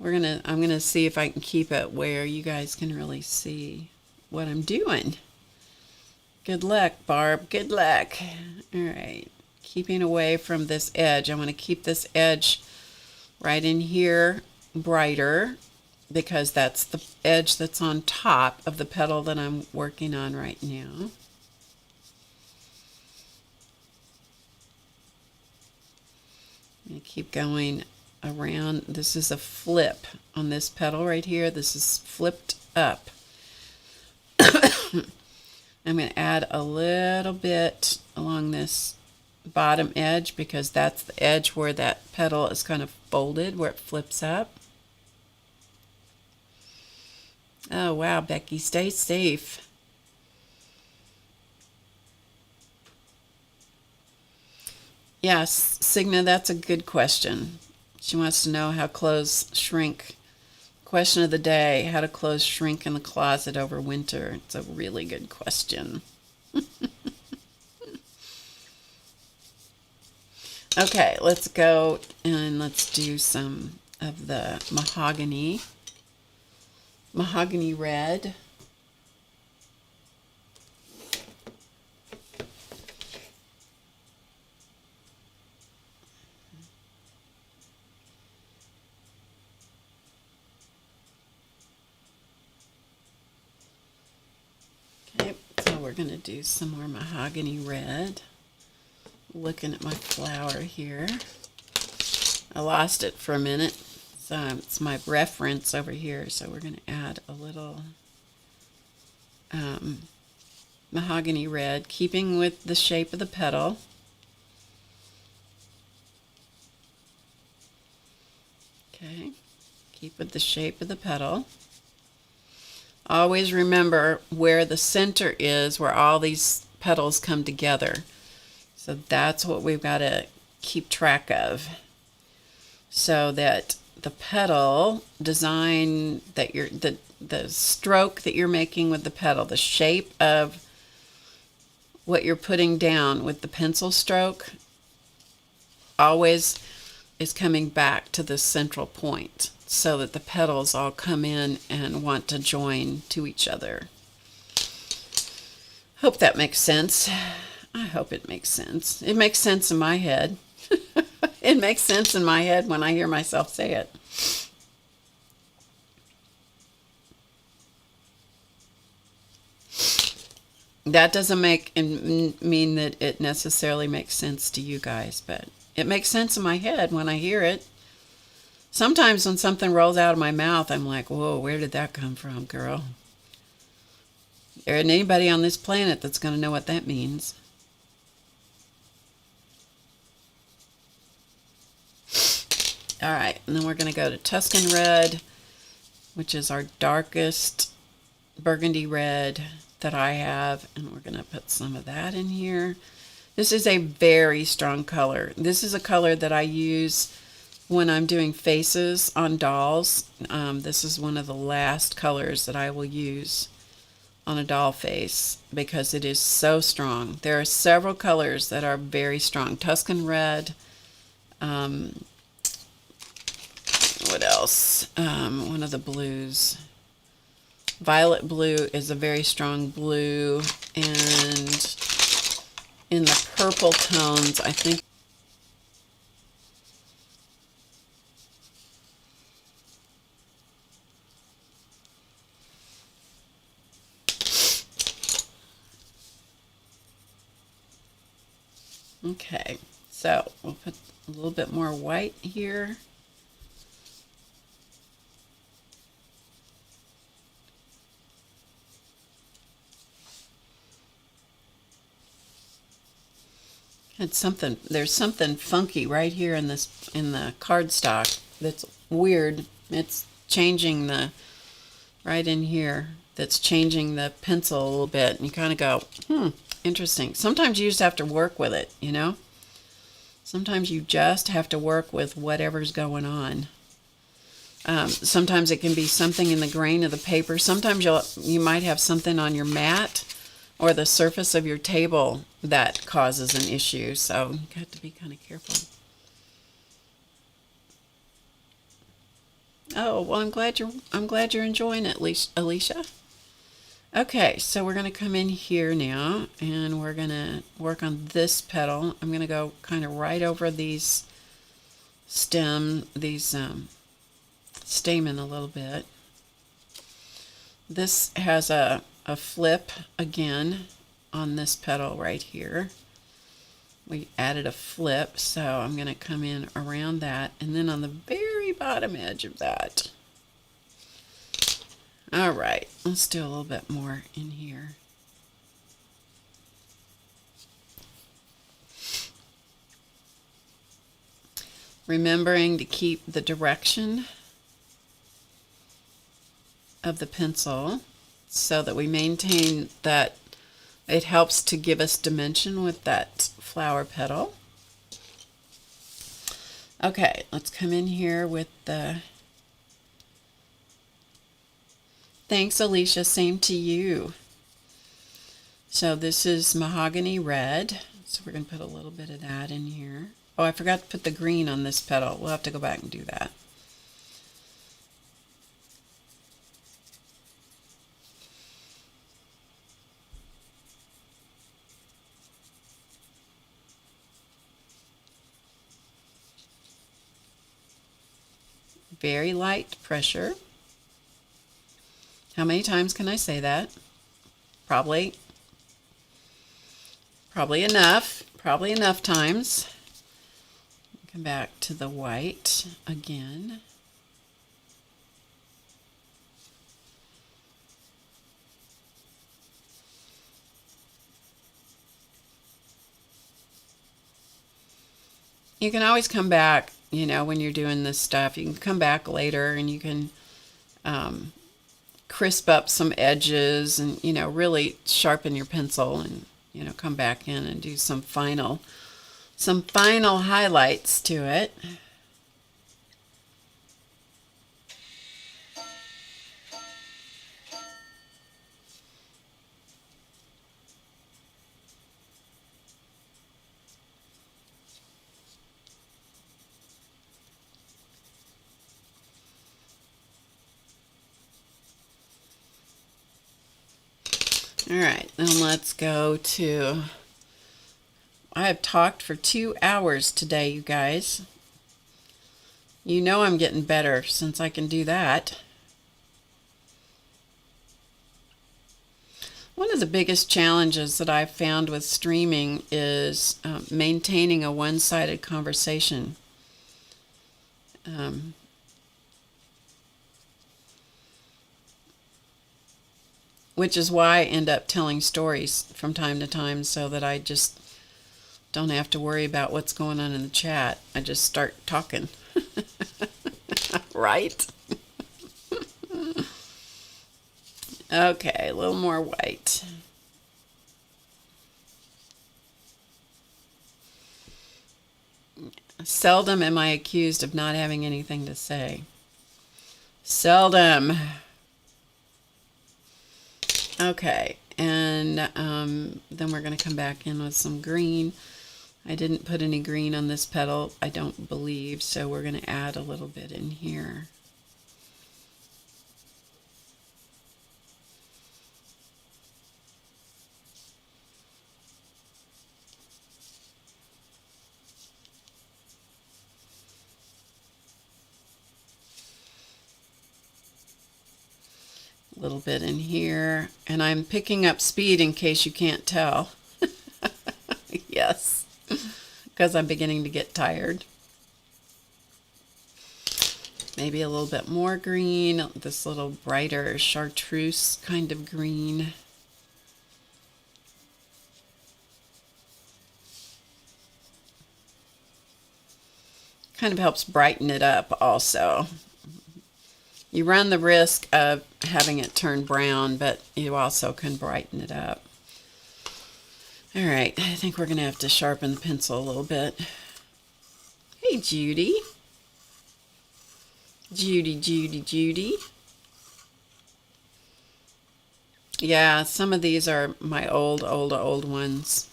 I'm gonna see if I can keep it where you guys can really see what I'm doing. Good luck, Barb, good luck. All right, keeping away from this edge. I want to keep this edge right in here brighter, because that's the edge that's on top of the petal that I'm working on right now. I'm going to keep going around. This is a flip on this petal right here. This is flipped up. I'm going to add a little bit along this bottom edge, because that's the edge where that petal is kind of folded, where it flips up. Oh, wow, Becky, stay safe. Yes, Signa, that's a good question. She wants to know how clothes shrink. Question of the day, how do clothes shrink in the closet over winter? It's a really good question. Okay, let's go and let's do some of the mahogany red. Okay, so we're going to do some more mahogany red. Looking at my flower here. I lost it for a minute. So it's my reference over here, so we're going to add a little mahogany red, keeping with the shape of the petal. Okay, keep with the shape of the petal. Always remember where the center is, where all these petals come together. So that's what we've got to keep track of, so that the petal design that the stroke that you're making with the petal, the shape of what you're putting down with the pencil stroke, always is coming back to the central point, so that the petals all come in and want to join to each other. Hope that makes sense. I hope it makes sense. It makes sense in my head. It makes sense in my head when I hear myself say it. That doesn't mean that it necessarily makes sense to you guys, but it makes sense in my head when I hear it. Sometimes when something rolls out of my mouth, I'm like, whoa, where did that come from, girl? There isn't anybody on this planet that's going to know what that means. All right, and then we're going to go to Tuscan Red, which is our darkest burgundy red that I have, and we're going to put some of that in here. This is a very strong color. This is a color that I use when I'm doing faces on dolls, this is one of the last colors that I will use on a doll face because it is so strong. There are several colors that are very strong. Tuscan red. What else? One of the blues. Violet blue is a very strong blue, and in the purple tones, I think. Okay, so we'll put a little bit more white here. There's something funky right here in the cardstock that's weird. It's changing right in here. That's changing the pencil a little bit, and you kind of go, interesting. Sometimes you just have to work with it, you know? Sometimes you just have to work with whatever's going on. Sometimes it can be something in the grain of the paper. Sometimes you might have something on your mat or the surface of your table that causes an issue, so you have to be kind of careful. Oh, well, I'm glad you're enjoying it, Alicia. Okay, so we're going to come in here now, and we're going to work on this petal. I'm going to go kind of right over these stamen a little bit. This has a flip again on this petal right here. We added a flip, so I'm going to come in around that, and then on the very bottom edge of that. All right, let's do a little bit more in here. Remembering to keep the direction of the pencil so that we maintain that it helps to give us dimension with that flower petal. Okay, let's come in here with the... Thanks, Alicia. Same to you. So this is mahogany red. So we're going to put a little bit of that in here. Oh, I forgot to put the green on this petal. We'll have to go back and do that. Very light pressure. How many times can I say that? Probably enough. Probably enough times. Come back to the white again. You can always come back, you know, when you're doing this stuff. You can come back later and you can crisp up some edges and, you know, really sharpen your pencil and, you know, come back in and do some final highlights to it. All right, then let's go to... I have talked for 2 hours today, you guys. You know I'm getting better since I can do that. One of the biggest challenges that I've found with streaming is maintaining a one-sided conversation. Which is why I end up telling stories from time to time so that I just don't have to worry about what's going on in the chat. I just start talking. Right? Okay, a little more white. Seldom am I accused of not having anything to say. Seldom. Okay, and then we're going to come back in with some green. I didn't put any green on this petal, I don't believe, so we're going to add a little bit in here. A little bit in here, and I'm picking up speed in case you can't tell. Yes, because I'm beginning to get tired. Maybe a little bit more green, this little brighter chartreuse kind of green. Kind of helps brighten it up also. You run the risk of having it turn brown, but you also can brighten it up. All right, I think we're going to have to sharpen the pencil a little bit. Hey, Judy. Judy. Yeah, some of these are my old ones.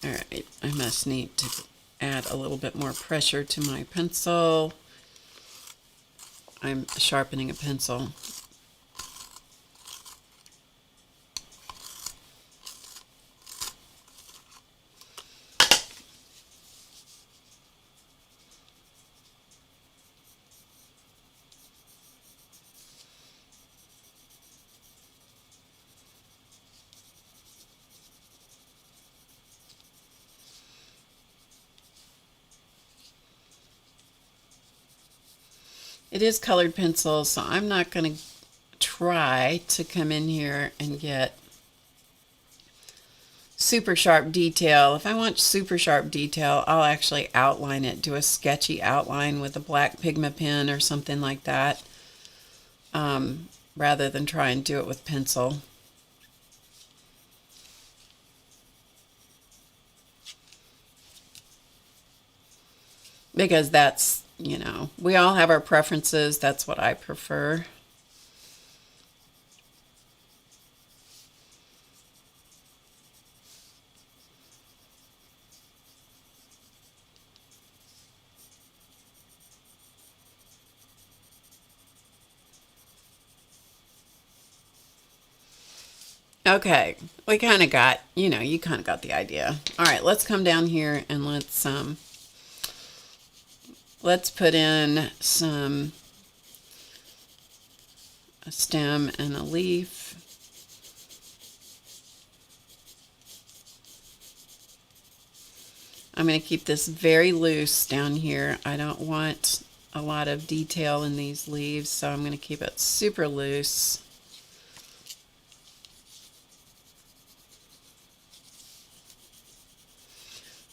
All right, I must need to add a little bit more pressure to my pencil. I'm sharpening a pencil. It is colored pencil, so I'm not going to try to come in here and get super sharp detail. If I want super sharp detail, I'll actually outline it, do a sketchy outline with a black pigment pen or something like that, rather than try and do it with pencil. Because that's, you know, we all have our preferences. That's what I prefer. Okay, we kind of got, you kind of got the idea. All right, let's come down here and let's put in a stem and a leaf. I'm going to keep this very loose down here. I don't want a lot of detail in these leaves, so I'm going to keep it super loose.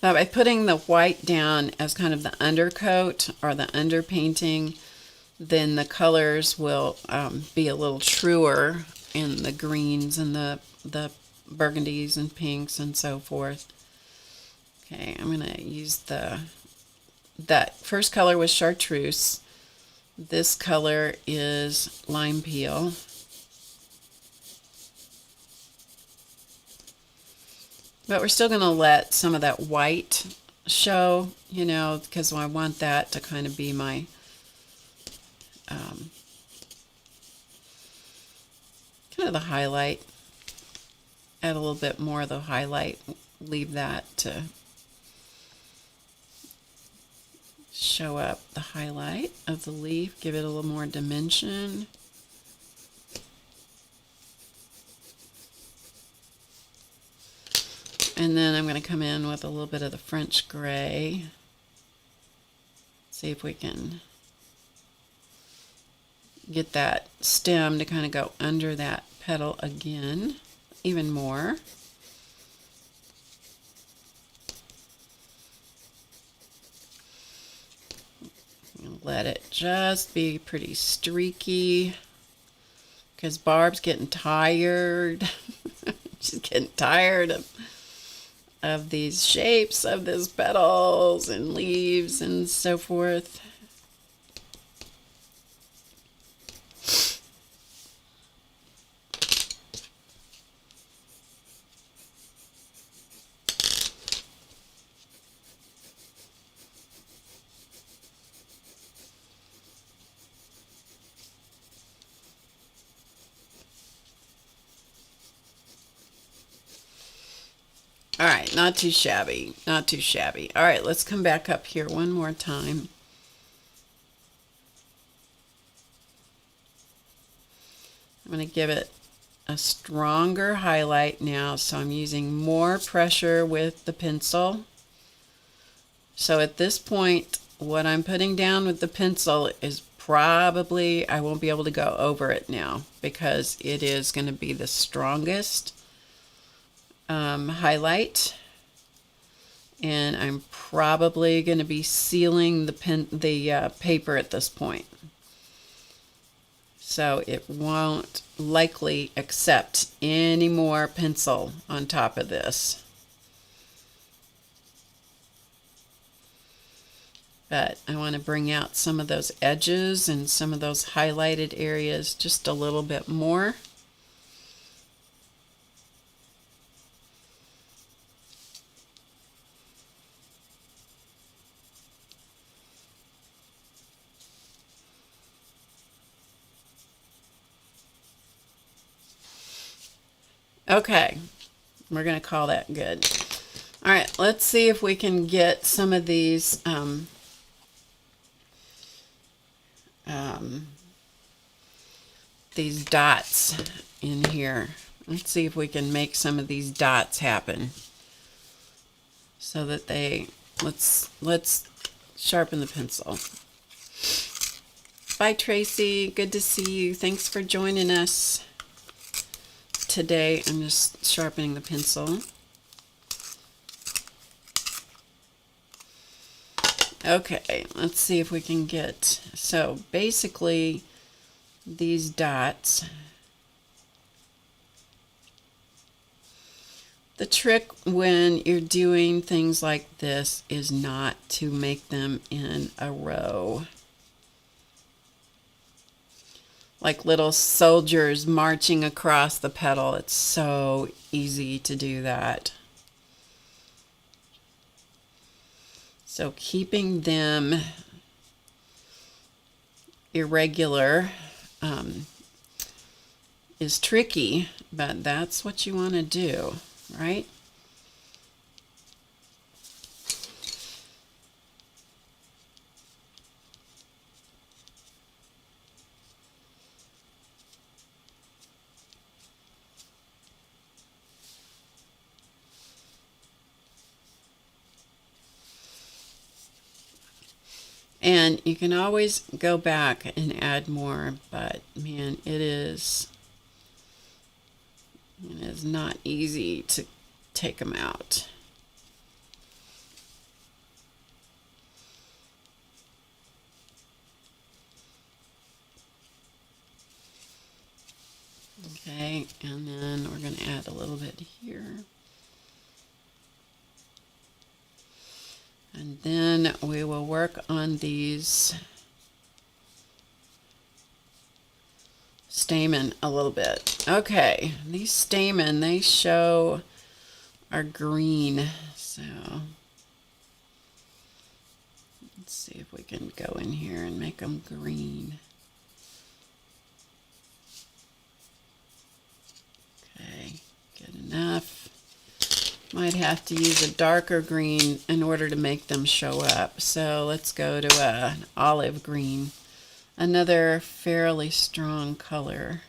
Now, by putting the white down as kind of the undercoat or the underpainting, then the colors will be a little truer in the greens and the burgundies and pinks and so forth. Okay, I'm going to use that first color was chartreuse. This color is lime peel. But we're still going to let some of that white show, because I want that to kind of be my kind of the highlight. Add a little bit more of the highlight. Leave that to show up the highlight of the leaf. Give it a little more dimension. And then I'm going to come in with a little bit of the French gray. See if we can get that stem to kind of go under that petal again, even more. let it just be pretty streaky because Barb's getting tired. She's getting tired of these shapes of these petals and leaves and so forth. All right, not too shabby, not too shabby. All right, let's come back up here one more time. I'm going to give it a stronger highlight now, so I'm using more pressure with the pencil. So at this point, what I'm putting down with the pencil is probably, I won't be able to go over it now because it is going to be the strongest highlight, and I'm probably going to be sealing the paper at this point, so it won't likely accept any more pencil on top of this. But I want to bring out some of those edges and some of those highlighted areas just a little bit more. Okay, we're going to call that good. All right, let's see if we can get some of these dots in here. Let's see if we can make some of these dots happen so that let's sharpen the pencil. Bye, Tracy. Good to see you. Thanks for joining us today. I'm just sharpening the pencil. Okay, let's see if we can get, so basically these dots, the trick when you're doing things like this is not to make them in a row, like little soldiers marching across the petal. It's so easy to do that. So keeping them irregular is tricky, but that's what you want to do, right? And you can always go back and add more, but man, it is not easy to take them out. Okay, and then we're going to add a little bit here. And then we will work on these stamen a little bit. Okay, these stamen, they show are green. So let's see if we can go in here and make them green. Okay, good enough. Might have to use a darker green in order to make them show up. So let's go to an olive green, another fairly strong color.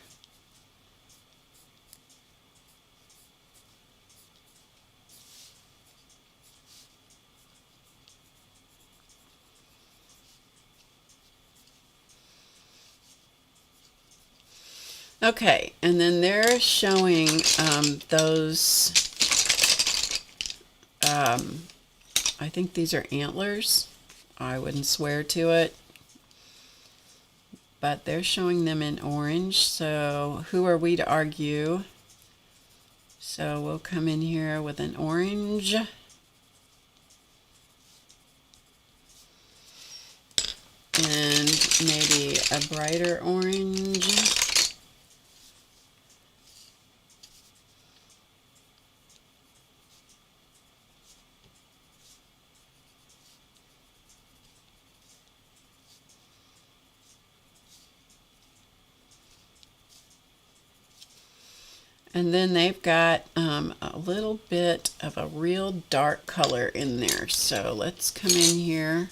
Okay, and then they're showing those, I think these are antlers. I wouldn't swear to it. but they're showing them in orange, so who are we to argue? So we'll come in here with an orange. And maybe a brighter orange. And then they've got a little bit of a real dark color in there. So let's come in here.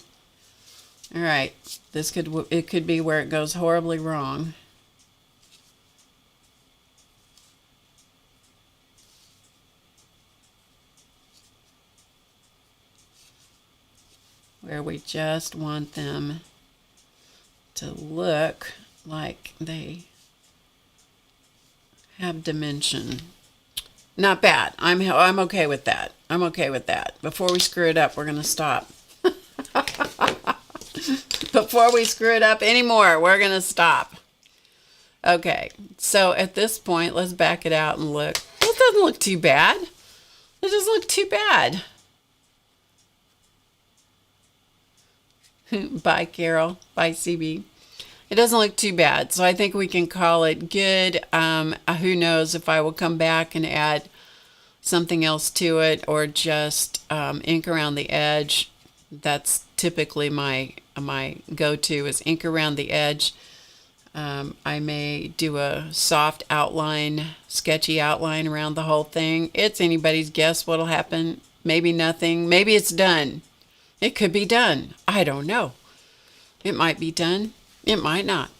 All right, it could be where it goes horribly wrong. Where we just want them to look like they have dimension. Not bad. I'm okay with that. I'm okay with that. Before we screw it up, we're going to stop. Before we screw it up anymore, we're going to stop. Okay, so at this point, let's back it out and look. Well, it doesn't look too bad. It doesn't look too bad. Bye, Carol. Bye, CB. It doesn't look too bad, so I think we can call it good. Who knows if I will come back and add something else to it, or just ink around the edge. That's typically my go-to, is ink around the edge. I may do a soft outline, sketchy outline around the whole thing. It's anybody's guess what'll happen. Maybe nothing. Maybe it's done. It could be done. I don't know. It might be done. It might not.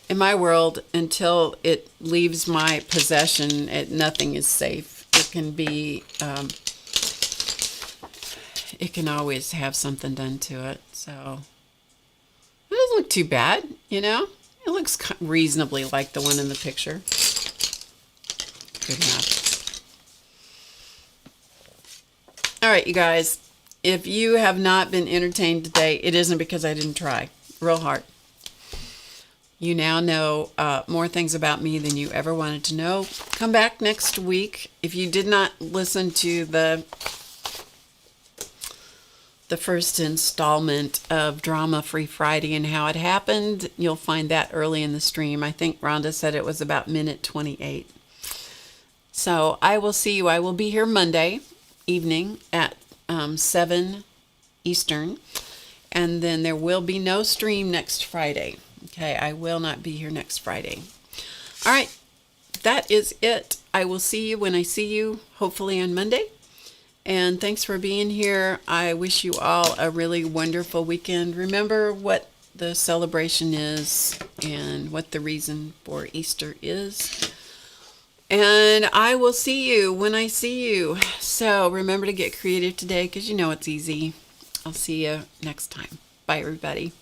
In my world, until it leaves my possession, nothing is safe. It can be, it can always have something done to it. So it doesn't look too bad, you know? It looks reasonably like the one in the picture. Good enough. All right, you guys. If you have not been entertained today, it isn't because I didn't try real hard. You now know more things about me than you ever wanted to know. Come back next week. If you did not listen to the first installment of Drama Free Friday and how it happened, you'll find that early in the stream. I think Rhonda said it was about minute 28. So I will see you. I will be here Monday evening at 7 Eastern. And then there will be no stream next Friday. Okay, I will not be here next Friday. All right, that is it. I will see you when I see you, hopefully on Monday. And thanks for being here. I wish you all a really wonderful weekend. Remember what the celebration is and what the reason for Easter is. And I will see you when I see you. So remember to get creative today, because you know it's easy. I'll see you next time. Bye, everybody.